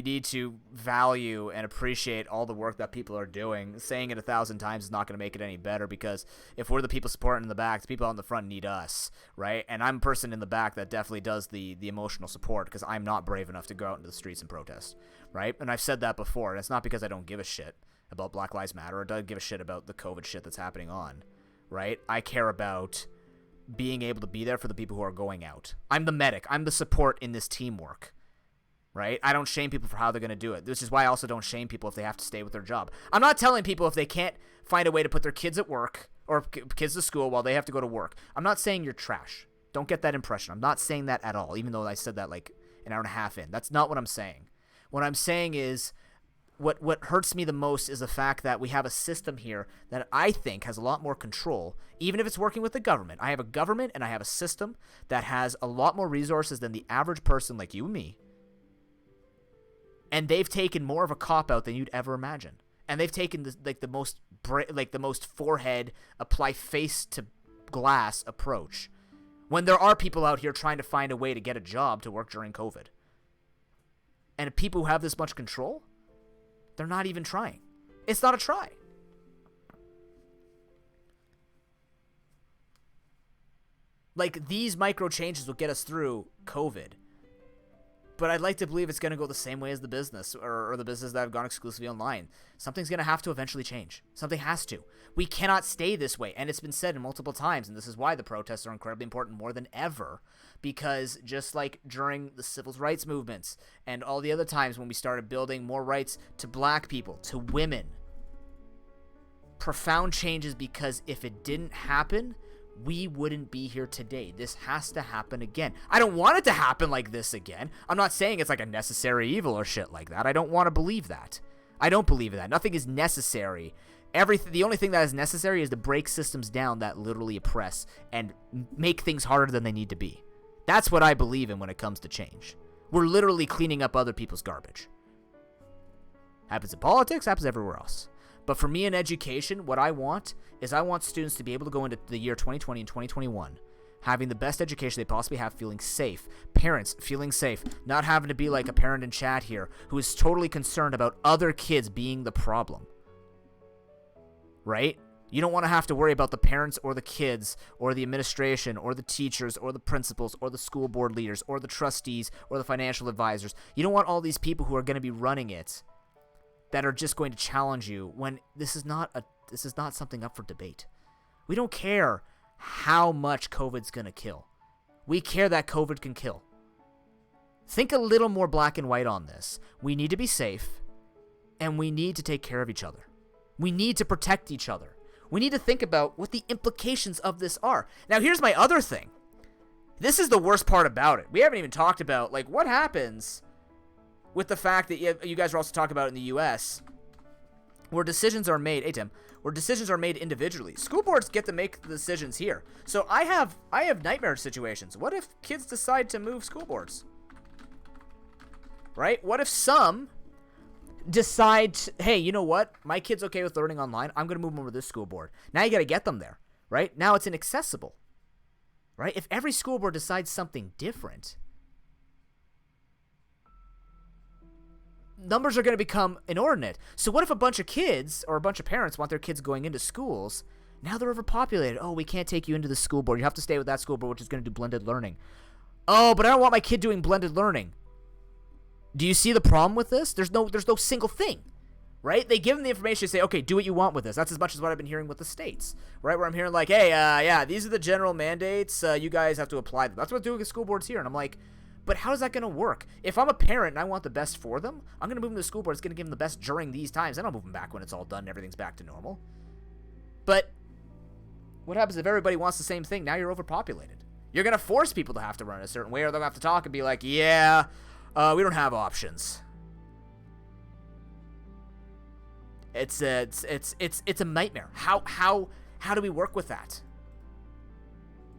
need to value and appreciate all the work that people are doing? Saying it 1,000 times is not going to make it any better, because if we're the people supporting in the back, the people out in the front need us, right? And I'm a person in the back that definitely does the emotional support, because I'm not brave enough to go out into the streets and protest, right? And I've said that before, and it's not because I don't give a shit about Black Lives Matter or don't give a shit about the COVID shit that's happening on, right? I care about being able to be there for the people who are going out. I'm the medic. I'm the support in this teamwork. Right? I don't shame people for how they're going to do it. This is why I also don't shame people if they have to stay with their job. I'm not telling people if they can't find a way to put their kids at work or kids to school while they have to go to work. I'm not saying you're trash. Don't get that impression. I'm not saying that at all, even though I said that like an hour and a half in. That's not what I'm saying. What I'm saying is what hurts me the most is the fact that we have a system here that I think has a lot more control, even if it's working with the government. I have a government and I have a system that has a lot more resources than the average person like you and me. And they've taken more of a cop-out than you'd ever imagine. And they've taken the most forehead, apply face to glass approach. When there are people out here trying to find a way to get a job to work during COVID. And people who have this much control, they're not even trying. It's not a try. Like, these micro changes will get us through COVID. But I'd like to believe it's going to go the same way as the business or the business that have gone exclusively online. Something's going to have to eventually change. Something has to. We cannot stay this way. And it's been said multiple times, and this is why the protests are incredibly important more than ever. Because just like during the civil rights movements and all the other times when we started building more rights to black people, to women, profound changes, because if it didn't happen, we wouldn't be here today. This has to happen again. I don't want it to happen like this again. I'm not saying it's like a necessary evil or shit like that. I don't want to believe that. I don't believe in that. Nothing is necessary. The only thing that is necessary is to break systems down that literally oppress and make things harder than they need to be. That's what I believe in when it comes to change. We're literally cleaning up other people's garbage. Happens in politics, happens everywhere else. But for me in education, what I want is I want students to be able to go into the year 2020 and 2021 having the best education they possibly have, feeling safe. Parents feeling safe, not having to be like a parent in chat here who is totally concerned about other kids being the problem. Right? You don't want to have to worry about the parents or the kids or the administration or the teachers or the principals or the school board leaders or the trustees or the financial advisors. You don't want all these people who are going to be running it that are just going to challenge you when this is not something up for debate. We don't care how much COVID's going to kill. We care that COVID can kill. Think a little more black and white on this. We need to be safe, and we need to take care of each other. We need to protect each other. We need to think about what the implications of this are. Now, here's my other thing. This is the worst part about it. We haven't even talked about, like, what happens with the fact that you guys are also talking about in the U.S., where decisions are made, hey Tim, where decisions are made individually. School boards get to make the decisions here. So I have nightmare situations. What if kids decide to move school boards? Right? What if some decide, hey, you know what? My kid's okay with learning online. I'm going to move them over to this school board. Now you got to get them there, right? Now it's inaccessible, right? If every school board decides something different, numbers are going to become inordinate. So what if a bunch of kids or a bunch of parents want their kids going into schools? Now they're overpopulated. Oh, we can't take you into the school board. You have to stay with that school board, which is going to do blended learning. Oh, but I don't want my kid doing blended learning. Do you see the problem with this? There's no single thing, right? They give them the information, say, okay, do what you want with this. That's as much as what I've been hearing with the states, right? Where I'm hearing like, hey, yeah, these are the general mandates. You guys have to apply them. That's what they're doing with school boards here. And I'm like, but how's that going to work? If I'm a parent and I want the best for them, I'm going to move them to the school board. It's going to give them the best during these times. Then I'll move them back when it's all done and everything's back to normal. But what happens if everybody wants the same thing? Now you're overpopulated. You're going to force people to have to run a certain way, or they'll have to talk and be like, yeah, we don't have options. It's a nightmare. How do we work with that?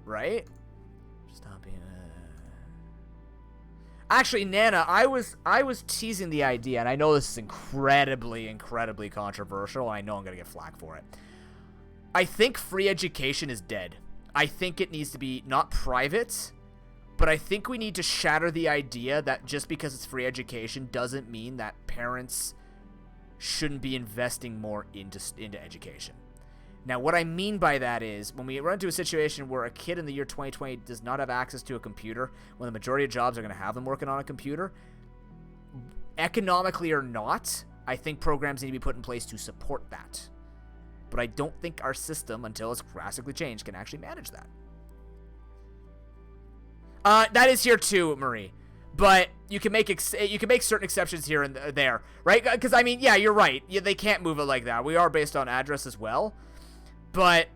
Right? Actually, Nana, I was teasing the idea, and I know this is incredibly controversial, and I know I'm going to get flack for it. I think free education is dead. I think it needs to be not private, but I think we need to shatter the idea that just because it's free education doesn't mean that parents shouldn't be investing more into education. Now, what I mean by that is when we run into a situation where a kid in the year 2020 does not have access to a computer, when the majority of jobs are going to have them working on a computer, economically or not, I think programs need to be put in place to support that. But I don't think our system, until it's drastically changed, can actually manage that. That is here too, Marie. But you can make certain exceptions here and there, right? Because, I mean, yeah, you're right. Yeah, they can't move it like that. We are based on address as well. But,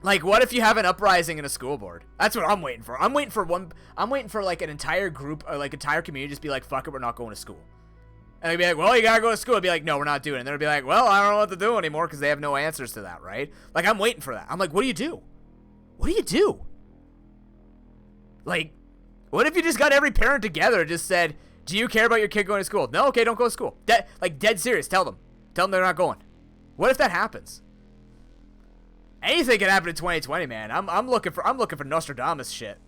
like, what if you have an uprising in a school board? That's what I'm waiting for. I'm waiting for like an entire group or like entire community to just be like, fuck it, we're not going to school. And they'd be like, well, you gotta go to school. I'd be like, no, we're not doing it. And they'd be like, well, I don't know what to do anymore because they have no answers to that, right? Like, I'm waiting for that. I'm like, what do you do? What do you do? Like, what if you just got every parent together and just said, do you care about your kid going to school? No, okay, don't go to school. Dead serious. Tell them they're not going. What if that happens? Anything can happen in 2020, man. I'm looking for Nostradamus shit.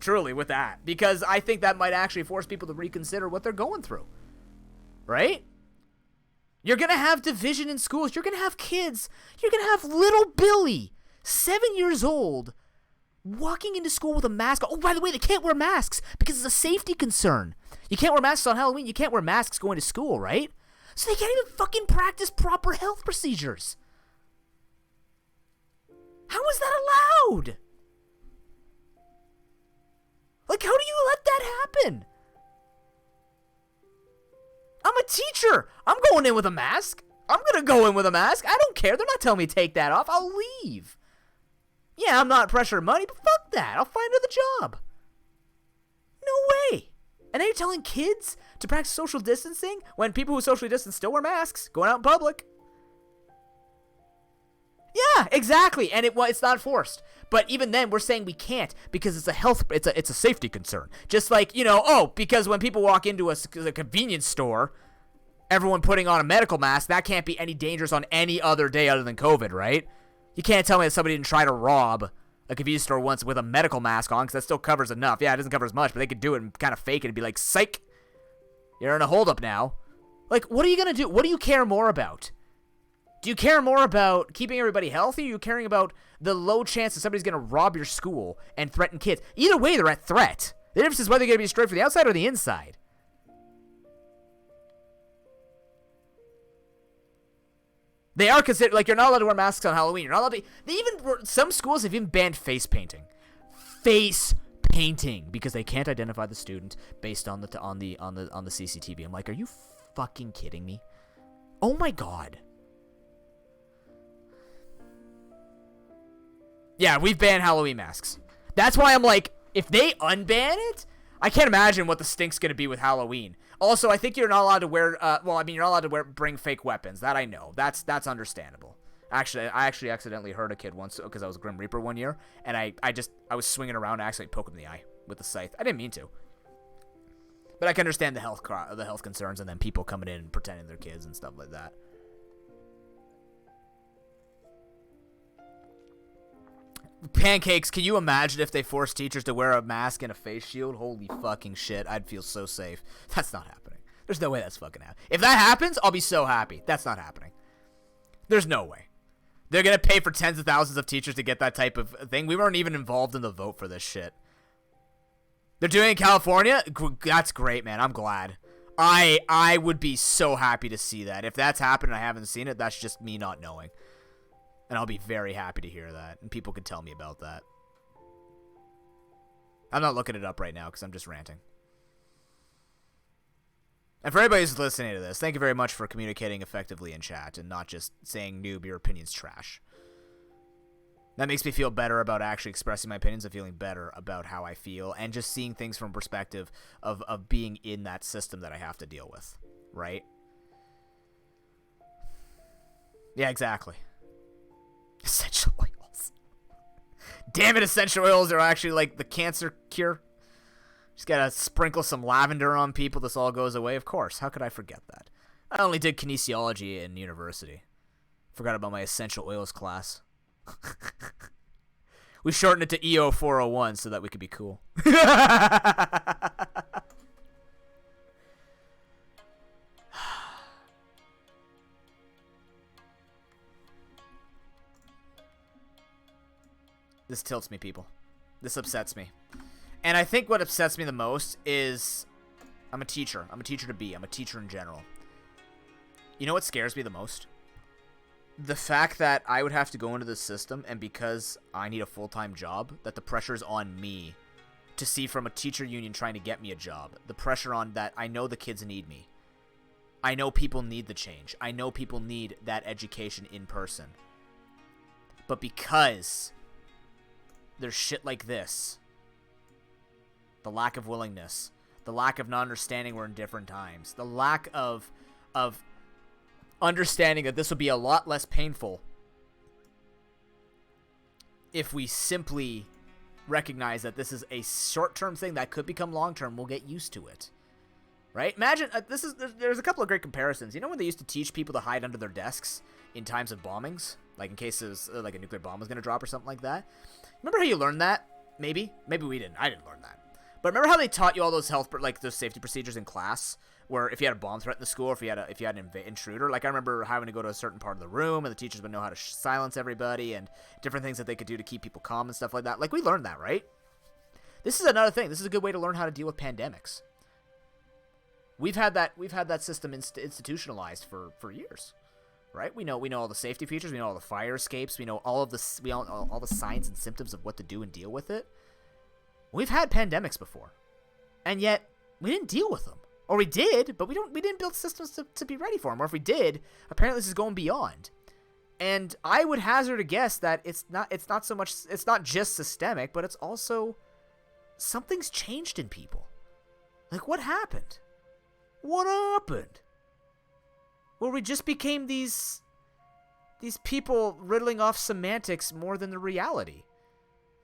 Truly, with that. Because I think that might actually force people to reconsider what they're going through. Right? You're going to have division in schools. You're going to have kids. You're going to have little Billy, 7 years old, walking into school with a mask. Oh, by the way, they can't wear masks because it's a safety concern. You can't wear masks on Halloween. You can't wear masks going to school, right? So they can't even fucking practice proper health procedures. How is that allowed? Like, how do you let that happen? I'm a teacher. I'm going in with a mask. I'm going to go in with a mask. I don't care. They're not telling me to take that off. I'll leave. Yeah, I'm not pressuring money, but fuck that. I'll find another job. No way. And then you're telling kids to practice social distancing when people who socially distance still wear masks going out in public. Yeah, exactly. And it's not forced. But even then, we're saying we can't because it's a safety concern. Just like, because when people walk into a convenience store, everyone putting on a medical mask, that can't be any dangerous on any other day other than COVID, right? You can't tell me that somebody didn't try to rob a convenience store once with a medical mask on, because that still covers enough. Yeah, it doesn't cover as much, but they could do it and kind of fake it and be like, psych, you're in a holdup now. Like, what are you going to do? What do you care more about? Do you care more about keeping everybody healthy, or are you caring about the low chance that somebody's going to rob your school and threaten kids? Either way, they're at threat. The difference is whether you're going to be destroyed from the outside or the inside. They are considered, like, you're not allowed to wear masks on Halloween. You're not allowed to, some schools have even banned face painting. Face painting, because they can't identify the student based on the CCTV. I'm like, are you fucking kidding me? Oh my god. Yeah, we've banned Halloween masks. That's why I'm like, if they unban it, I can't imagine what the stink's gonna be with Halloween. Also, I think you're not allowed to wear, you're not allowed to bring fake weapons. That I know. That's understandable. Actually, I accidentally hurt a kid once because I was Grim Reaper one year, and I was swinging around and I accidentally poked him in the eye with the scythe. I didn't mean to. But I can understand the health concerns and then people coming in and pretending they're kids and stuff like that. Pancakes, can you imagine if they forced teachers to wear a mask and a face shield? Holy fucking shit, I'd feel so safe. That's not happening. There's no way that's fucking happening. If that happens, I'll be so happy. That's not happening. There's no way. They're gonna pay for tens of thousands of teachers to get that type of thing. We weren't even involved in the vote for this shit. They're doing it in California? That's great, man. I'm glad. I would be so happy to see that. If that's happened and I haven't seen it, that's just me not knowing. And I'll be very happy to hear that. And people can tell me about that. I'm not looking it up right now because I'm just ranting. And for anybody who's listening to this, thank you very much for communicating effectively in chat and not just saying, noob, your opinion's trash. That makes me feel better about actually expressing my opinions and feeling better about how I feel and just seeing things from perspective of being in that system that I have to deal with. Right? Yeah, exactly. Essential oils. Damn it, essential oils are actually like the cancer cure. Just gotta sprinkle some lavender on people, this all goes away. Of course, how could I forget that? I only did kinesiology in university. Forgot about my essential oils class. We shortened it to EO 401 so that we could be cool. This tilts me, people. This upsets me. And I think what upsets me the most is I'm a teacher. I'm a teacher to be. I'm a teacher in general. You know what scares me the most? The fact that I would have to go into this system, and because I need a full-time job, that the pressure's on me to see from a teacher union trying to get me a job. The pressure on that I know the kids need me. I know people need the change. I know people need that education in person. But because there's shit like this, the lack of willingness, the lack of not understanding we're in different times, the lack of understanding that this would be a lot less painful if we simply recognize that this is a short-term thing that could become long-term. We'll get used to it, right? Imagine there's a couple of great comparisons. You know when they used to teach people to hide under their desks in times of bombings, like in cases like a nuclear bomb was going to drop or something like that? Remember how you learned that? Maybe we didn't. I didn't learn that. But remember how they taught you all those those safety procedures in class, where if you had a bomb threat in the school, or if you had an intruder, like I remember having to go to a certain part of the room, and the teachers would know how to silence everybody, and different things that they could do to keep people calm and stuff like that. Like, we learned that, right? This is another thing. This is a good way to learn how to deal with pandemics. We've had that system institutionalized for years, right? We know all the safety features, we know all the fire escapes, we know all the signs and symptoms of what to do and deal with it. We've had pandemics before, and yet we didn't deal with them. Or we did, but we didn't build systems to be ready for them. Or if we did, apparently this is going beyond. And I would hazard a guess that it's not just systemic, but it's also something's changed in people. Like, what happened? What happened? Where we just became these these people riddling off semantics more than the reality.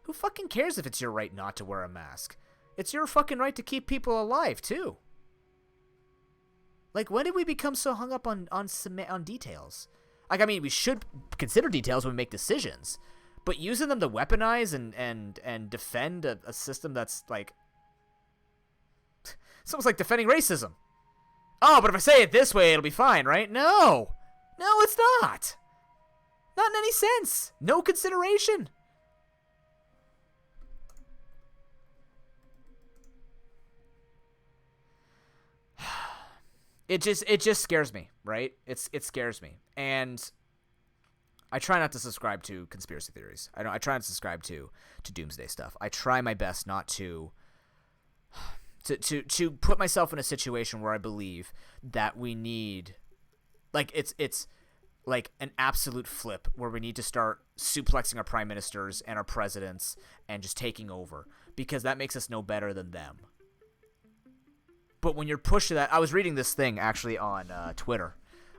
Who fucking cares if it's your right not to wear a mask? It's your fucking right to keep people alive, too. Like, when did we become so hung up on details? Like, I mean, we should consider details when we make decisions, but using them to weaponize and defend a system that's, like... It's almost like defending racism. Oh, but if I say it this way, it'll be fine, right? No! No, it's not! Not in any sense. No consideration. It just scares me, right? It scares me. And I try not to subscribe to conspiracy theories. I try not to subscribe to doomsday stuff. I try my best not to put myself in a situation where I believe that we need, like, it's like an absolute flip where we need to start suplexing our prime ministers and our presidents and just taking over, because that makes us no better than them. But when you're pushed to that, I was reading this thing actually on Twitter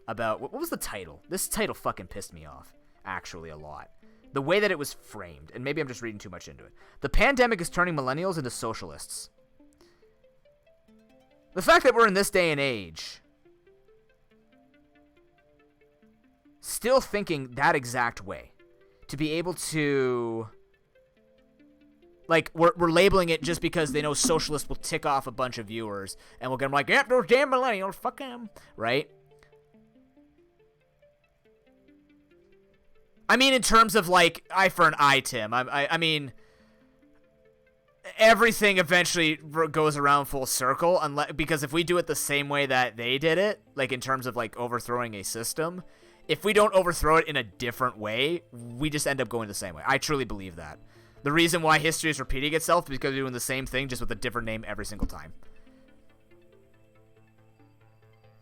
about, what was the title? This title fucking pissed me off, actually, a lot. The way that it was framed, and maybe I'm just reading too much into it. The pandemic is turning millennials into socialists. The fact that we're in this day and age still thinking that exact way, to be able to, like, we're labeling it just because they know socialists will tick off a bunch of viewers, and we'll get them like, yep, those damn millennials, fuck them, right? I mean, in terms of, like, eye for an eye, Tim. I mean, everything eventually goes around full circle, because if we do it the same way that they did it, like, in terms of, like, overthrowing a system, if we don't overthrow it in a different way, we just end up going the same way. I truly believe that. The reason why history is repeating itself is because we're doing the same thing, just with a different name every single time.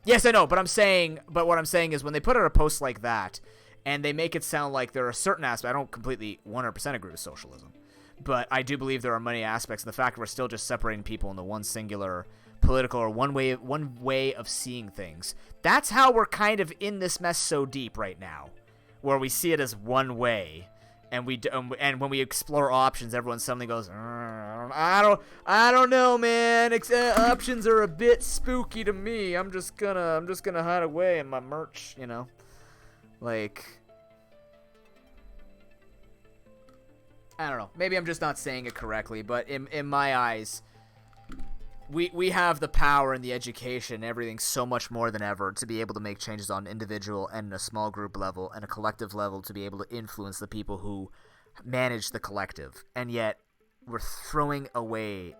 Yes, I know, but what I'm saying is when they put out a post like that, and they make it sound like there are certain aspects, I don't completely 100% agree with socialism, but I do believe there are many aspects, and the fact that we're still just separating people into one singular political or one way of seeing things. That's how we're kind of in this mess so deep right now, where we see it as one way. And and when we explore options, everyone suddenly goes, I don't know, man. Options are a bit spooky to me. I'm just gonna hide away in my merch, you know. Like, I don't know. Maybe I'm just not saying it correctly, but in my eyes, we have the power and the education and everything so much more than ever to be able to make changes on an individual and a small group level and a collective level to be able to influence the people who manage the collective. And yet we're throwing away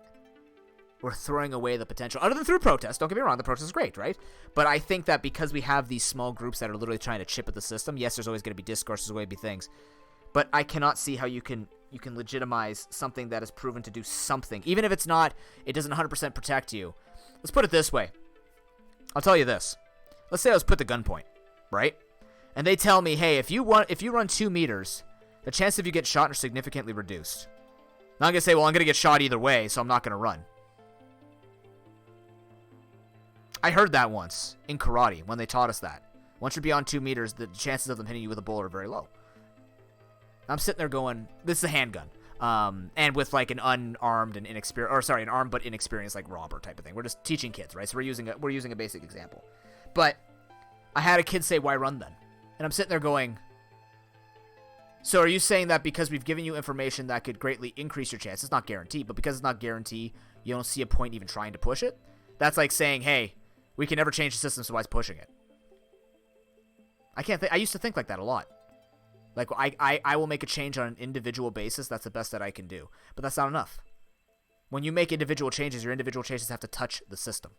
the potential, other than through protest. Don't get me wrong, the protest is great, right? But I think that because we have these small groups that are literally trying to chip at the system, yes, there's always going to be discourse, there's going to be things, but I cannot see how you can legitimize something that is proven to do something, even if it doesn't 100% protect you. Let's put it this way. I'll tell you this. Let's say I was put to gunpoint, right? And they tell me, hey, if you run 2 meters, the chance of you get shot are significantly reduced. Now I'm going to say, well, I'm going to get shot either way, so I'm not going to run. I heard that once in karate when they taught us that. Once you're beyond 2 meters, the chances of them hitting you with a bullet are very low. I'm sitting there going, this is a handgun. And with like an unarmed and an armed but inexperienced like robber type of thing. We're just teaching kids, right? So we're using a basic example. But I had a kid say, why run then? And I'm sitting there going, so are you saying that because we've given you information that could greatly increase your chance? It's not guaranteed, but because it's not guaranteed, you don't see a point even trying to push it? That's like saying, hey, we can never change the system, so why is pushing it? I used to think like that a lot. Like, I will make a change on an individual basis. That's the best that I can do. But that's not enough. When you make individual changes, your individual changes have to touch the system,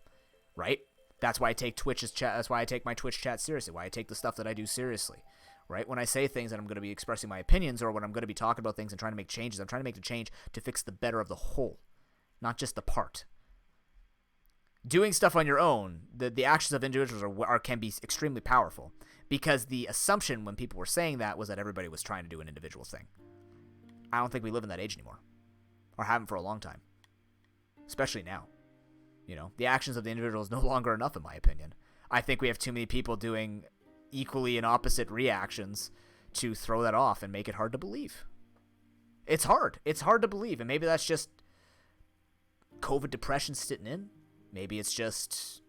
right? That's why I take That's why I take my Twitch chat seriously. Why I take the stuff that I do seriously, right? When I say things that I'm going to be expressing my opinions, or when I'm going to be talking about things and trying to make changes, I'm trying to make the change to fix the better of the whole, not just the part. Doing stuff on your own, the actions of individuals can be extremely powerful, because the assumption when people were saying that was that everybody was trying to do an individual thing. I don't think we live in that age anymore, or haven't for a long time, especially now. You know, the actions of the individual is no longer enough, in my opinion. I think we have too many people doing equally and opposite reactions to throw that off and make it hard to believe. It's hard. It's hard to believe. And maybe that's just COVID depression sitting in. Maybe it's just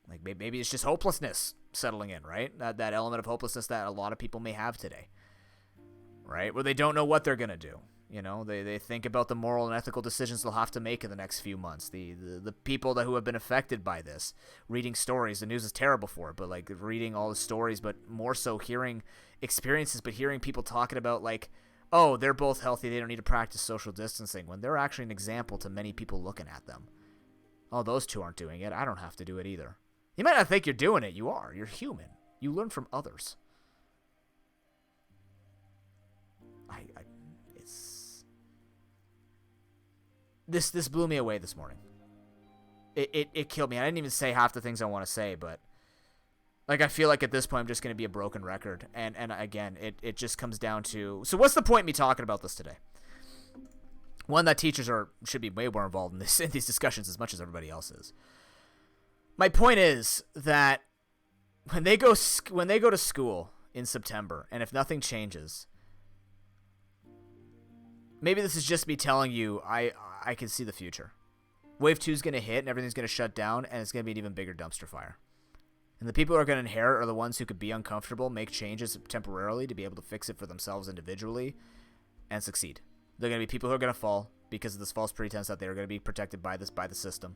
like maybe it's just hopelessness settling in, right? That element of hopelessness that a lot of people may have today, right? Where they don't know what they're going to do. You know, they think about the moral and ethical decisions they'll have to make in the next few months. The people who have been affected by this, reading stories. The news is terrible for it, but like reading all the stories, but more so hearing experiences, but hearing people talking about like, oh, they're both healthy, they don't need to practice social distancing, when they're actually an example to many people looking at them. Oh, those two aren't doing it. I don't have to do it either. You might not think you're doing it. You are. You're human. You learn from others. This blew me away this morning. It killed me. I didn't even say half the things I want to say, but like I feel like at this point I'm just going to be a broken record. And again, it just comes down to, so what's the point of me talking about this today? One, that teachers should be way more involved in these discussions as much as everybody else is. My point is that when they go to school in September, and if nothing changes, maybe this is just me telling you I can see the future. Wave 2 is going to hit and everything's going to shut down, and it's going to be an even bigger dumpster fire. And the people who are going to inherit are the ones who could be uncomfortable, make changes temporarily to be able to fix it for themselves individually, and succeed. They're going to be people who are going to fall because of this false pretense that they're going to be protected by the system.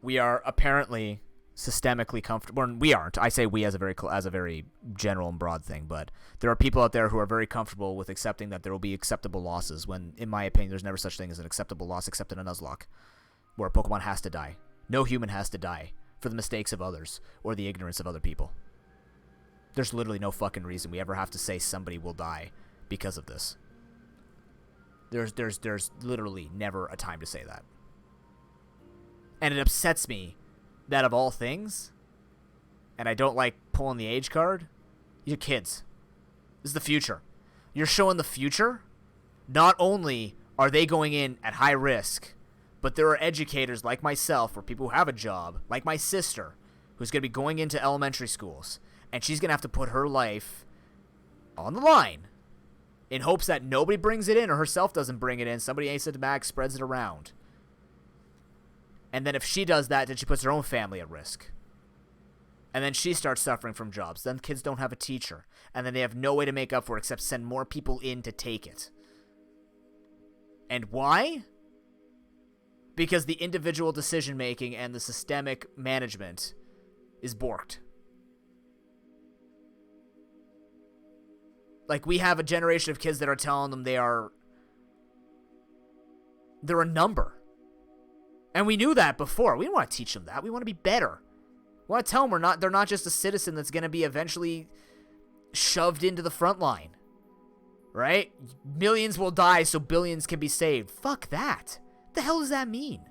We are apparently systemically comfortable. We aren't. I say we as a very general and broad thing, but there are people out there who are very comfortable with accepting that there will be acceptable losses when, in my opinion, there's never such thing as an acceptable loss except in a Nuzlocke, where a Pokemon has to die. No human has to die for the mistakes of others or the ignorance of other people. There's literally no fucking reason we ever have to say somebody will die because of this. There's literally never a time to say that. And it upsets me that of all things, and I don't like pulling the age card, you're kids. This is the future. You're showing the future. Not only are they going in at high risk, but there are educators like myself, or people who have a job, like my sister, who's going to be going into elementary schools, and she's going to have to put her life on the line in hopes that nobody brings it in, or herself doesn't bring it in. Somebody asymptomatic spreads it around. And then if she does that, then she puts her own family at risk. And then she starts suffering from jobs. Then kids don't have a teacher. And then they have no way to make up for it except send more people in to take it. And why? Because the individual decision-making and the systemic management is borked. Like, we have a generation of kids that are telling them they're a number. And we knew that before. We don't want to teach them that. We want to be better. We want to tell them they're not just a citizen that's going to be eventually shoved into the front line. Right? Millions will die so billions can be saved. Fuck that. What the hell does that mean?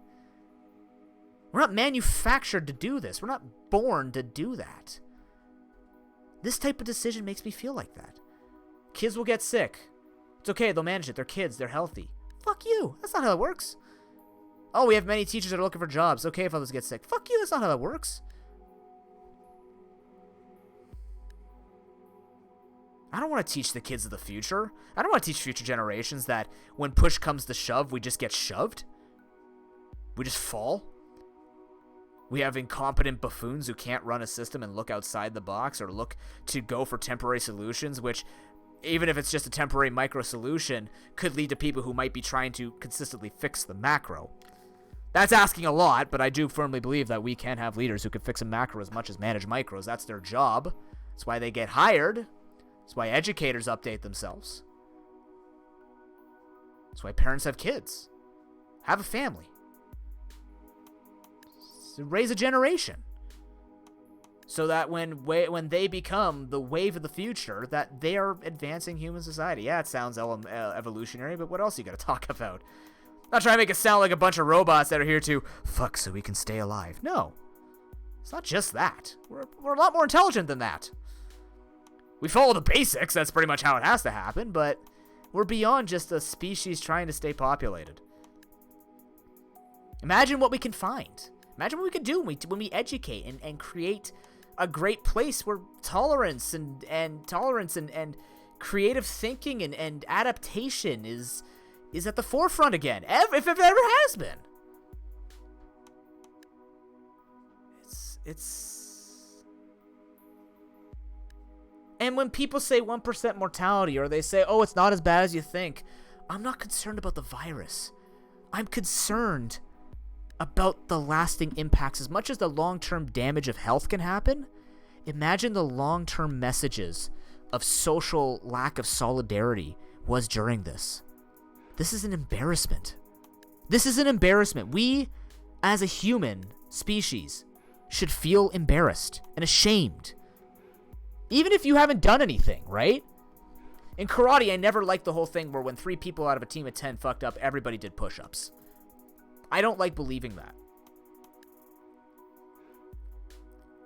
We're not manufactured to do this. We're not born to do that. This type of decision makes me feel like that. Kids will get sick. It's okay. They'll manage it. They're kids. They're healthy. Fuck you. That's not how it works. Oh, we have many teachers that are looking for jobs. Okay if others get sick. Fuck you, that's not how that works. I don't want to teach the kids of the future. I don't want to teach future generations that when push comes to shove, we just get shoved. We just fall. We have incompetent buffoons who can't run a system and look outside the box, or look to go for temporary solutions, which, even if it's just a temporary micro solution, could lead to people who might be trying to consistently fix the macro. That's asking a lot, but I do firmly believe that we can have leaders who can fix a macro as much as manage micros. That's their job. That's why they get hired. That's why educators update themselves. That's why parents have kids. Have a family. So raise a generation. So that when they become the wave of the future, that they are advancing human society. Yeah, it sounds evolutionary, but what else you got to talk about? Not trying to make it sound like a bunch of robots that are here to fuck so we can stay alive. No. It's not just that. We're a lot more intelligent than that. We follow the basics. That's pretty much how it has to happen, but we're beyond just a species trying to stay populated. Imagine what we can find. Imagine what we can do when we educate and create a great place where tolerance and creative thinking and adaptation is at the forefront again, if it ever has been. It's and when people say 1% mortality, or they say, oh, it's not as bad as you think, I'm not concerned about the virus. I'm concerned about the lasting impacts. As much as the long-term damage of health can happen, imagine the long-term messages of social lack of solidarity was during this. This is an embarrassment. This is an embarrassment. We, as a human species, should feel embarrassed and ashamed. Even if you haven't done anything, right? In karate, I never liked the whole thing where when 3 people out of a team of 10 fucked up, everybody did push-ups. I don't like believing that.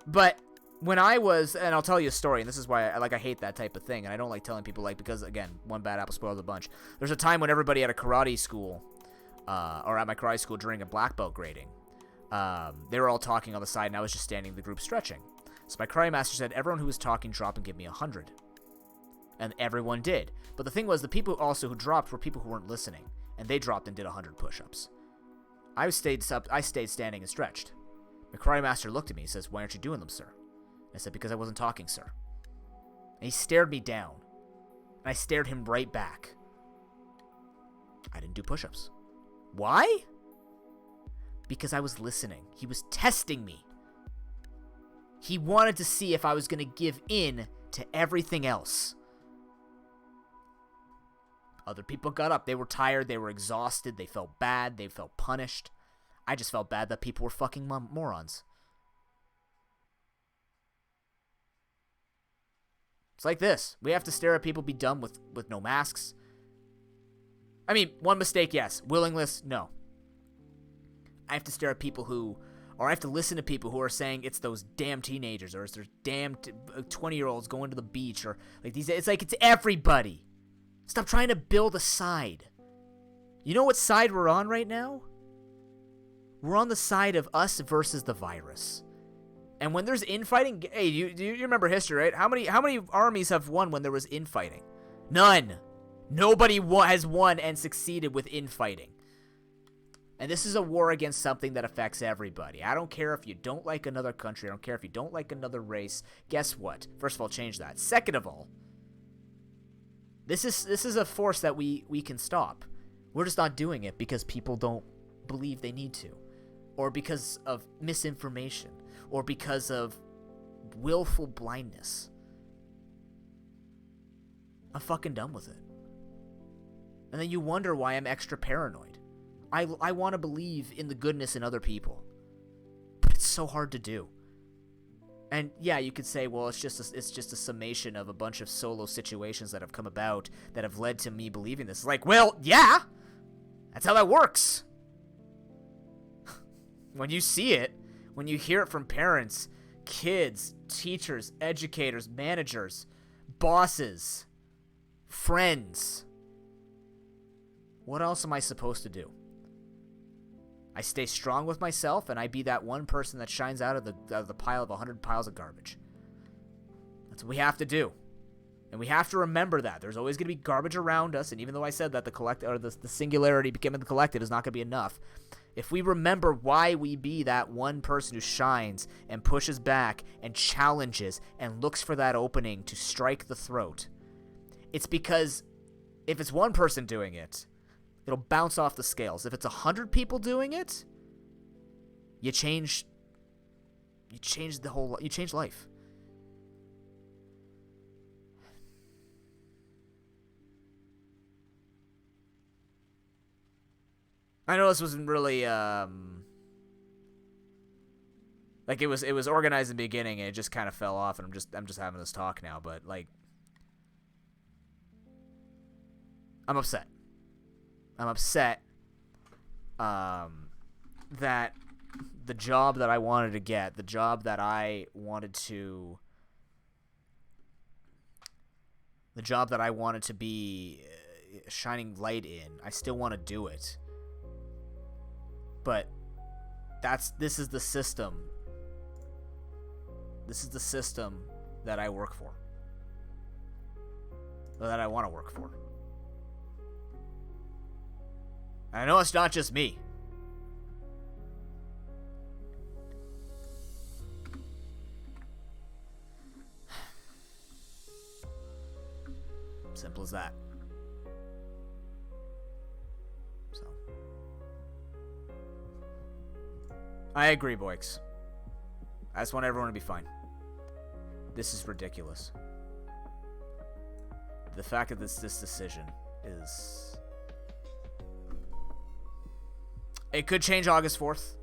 But when I was, and I'll tell you a story, and this is why I hate that type of thing, and I don't like telling people, because, again, one bad apple spoils a bunch. There's a time when everybody at a karate school, or at my karate school during a black belt grading, they were all talking on the side, and I was just standing in the group stretching. So my karate master said, everyone who was talking, drop and give me 100. And everyone did. But the thing was, the people also who dropped were people who weren't listening, and they dropped and did 100 push-ups. I stayed standing and stretched. My karate master looked at me and says, why aren't you doing them, sir? I said, because I wasn't talking, sir. And he stared me down, and I stared him right back. I didn't do push-ups. Why? Because I was listening. He was testing me. He wanted to see if I was going to give in to everything else. Other people got up. They were tired. They were exhausted. They felt bad. They felt punished. I just felt bad that people were fucking morons. It's like this. We have to stare at people be dumb with no masks. I mean, one mistake, yes. Willingness, no. I have to stare at people or I have to listen to people who are saying it's those damn teenagers, or it's their damn 20-year-olds going to the beach, or it's like it's everybody. Stop trying to build a side. You know what side we're on right now? We're on the side of us versus the virus. And when there's infighting, hey, you remember history, right? How many armies have won when there was infighting? None. Nobody has won and succeeded with infighting. And this is a war against something that affects everybody. I don't care if you don't like another country. I don't care if you don't like another race. Guess what? First of all, change that. Second of all, this is a force that we can stop. We're just not doing it because people don't believe they need to, or because of misinformation, or because of willful blindness. I'm fucking done with it. And then you wonder why I'm extra paranoid. I want to believe in the goodness in other people, but it's so hard to do. And yeah, you could say, well, it's just a summation of a bunch of solo situations that have come about that have led to me believing this. Like, well, yeah, that's how that works. When you see it, when you hear it from parents, kids, teachers, educators, managers, bosses, friends, what else am I supposed to do? I stay strong with myself, and I be that one person that shines out of the pile of 100 piles of garbage. That's what we have to do. And we have to remember that. There's always going to be garbage around us, and even though I said that the singularity becoming the collective is not going to be enough, if we remember why we be that one person who shines and pushes back and challenges and looks for that opening to strike the throat, it's because if it's one person doing it, it'll bounce off the scales. If it's 100 people doing it, you change life. I know this wasn't really like it was organized in the beginning and it just kind of fell off, and I'm just having this talk now, but like I'm upset. I'm upset that the job that I wanted to get, the job that I wanted to be shining light in, I still want to do it. But this is the system This is the system that I work for. Or that I want to work for. And I know it's not just me. Simple as that. So. I agree, Boix. I just want everyone to be fine. This is ridiculous. The fact that this decision is... It could change August 4th.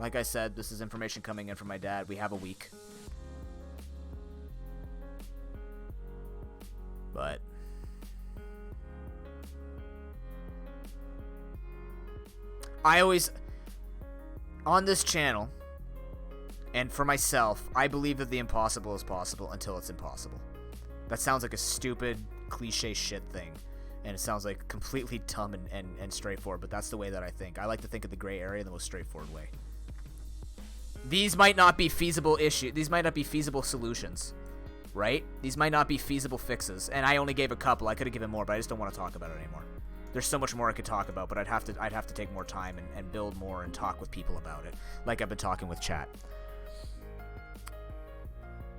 Like I said, this is information coming in from my dad. We have a week. But... I always... On this channel, and for myself, I believe that the impossible is possible until it's impossible. That sounds like a stupid, cliche shit thing. And it sounds like completely dumb and straightforward, but that's the way that I think. I like to think of the gray area in the most straightforward way. These might not be feasible issues. These might not be feasible solutions, right? These might not be feasible fixes. And I only gave a couple. I could have given more, but I just don't want to talk about it anymore. There's so much more I could talk about, but I'd have to take more time and build more and talk with people about it, like I've been talking with chat.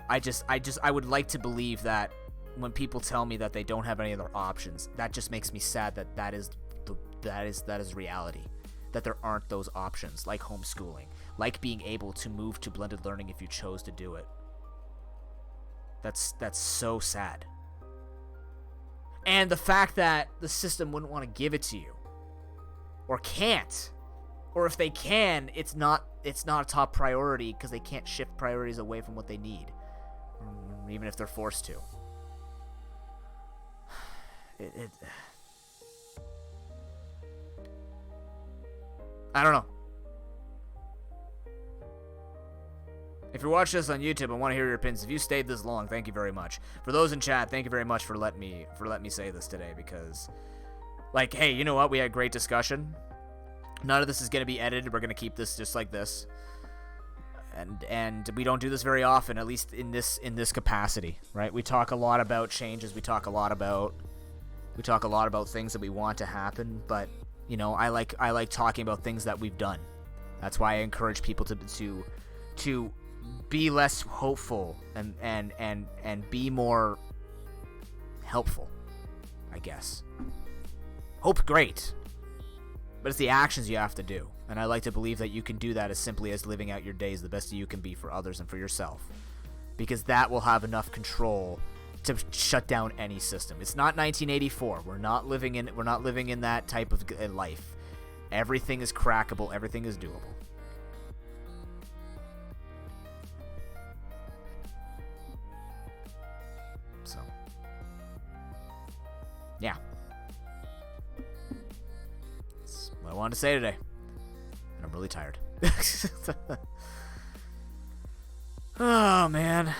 I would like to believe that when people tell me that they don't have any other options, that just makes me sad that is reality. That there aren't those options, like homeschooling, like being able to move to blended learning if you chose to do it. That's so sad. And the fact that the system wouldn't want to give it to you, or can't, or if they can, it's not a top priority because they can't shift priorities away from what they need, even if they're forced to. I don't know. If you're watching this on YouTube, I want to hear your opinions. If you stayed this long, thank you very much. For those in chat, thank you very much for letting me say this today, because, like, hey, you know what? We had great discussion. None of this is going to be edited. We're going to keep this just like this. And we don't do this very often, at least in this capacity, right? We talk a lot about changes. We talk a lot about things that we want to happen, but you know, I like talking about things that we've done. That's why I encourage people to be less hopeful and be more helpful, I guess. Hope's great, but it's the actions you have to do. And I like to believe that you can do that as simply as living out your days the best you can be for others and for yourself, because that will have enough control to shut down any system. It's not 1984. We're not living in that type of life. Everything is crackable. Everything is doable. So, yeah. That's what I wanted to say today. And I'm really tired. Oh, man.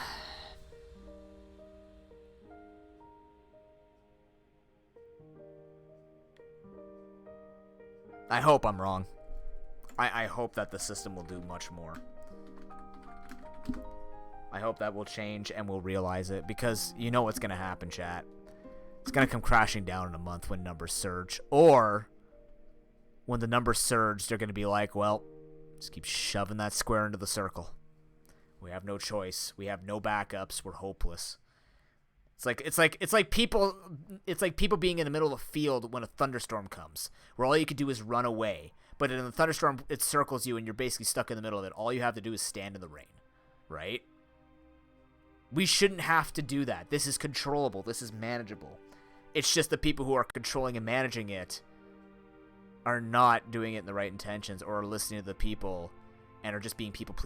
I hope I'm wrong. I hope that the system will do much more. I hope that will change and we'll realize it, because you know what's going to happen, chat. It's going to come crashing down in a month when numbers surge. Or when the numbers surge, they're going to be like, well, just keep shoving that square into the circle. We have no choice. We have no backups. We're hopeless. It's like people being in the middle of a field when a thunderstorm comes, where all you can do is run away. But in the thunderstorm, it circles you and you're basically stuck in the middle of it. All you have to do is stand in the rain, right? We shouldn't have to do that. This is controllable. This is manageable. It's just the people who are controlling and managing it are not doing it in the right intentions, or are listening to the people and are just being people pleasers.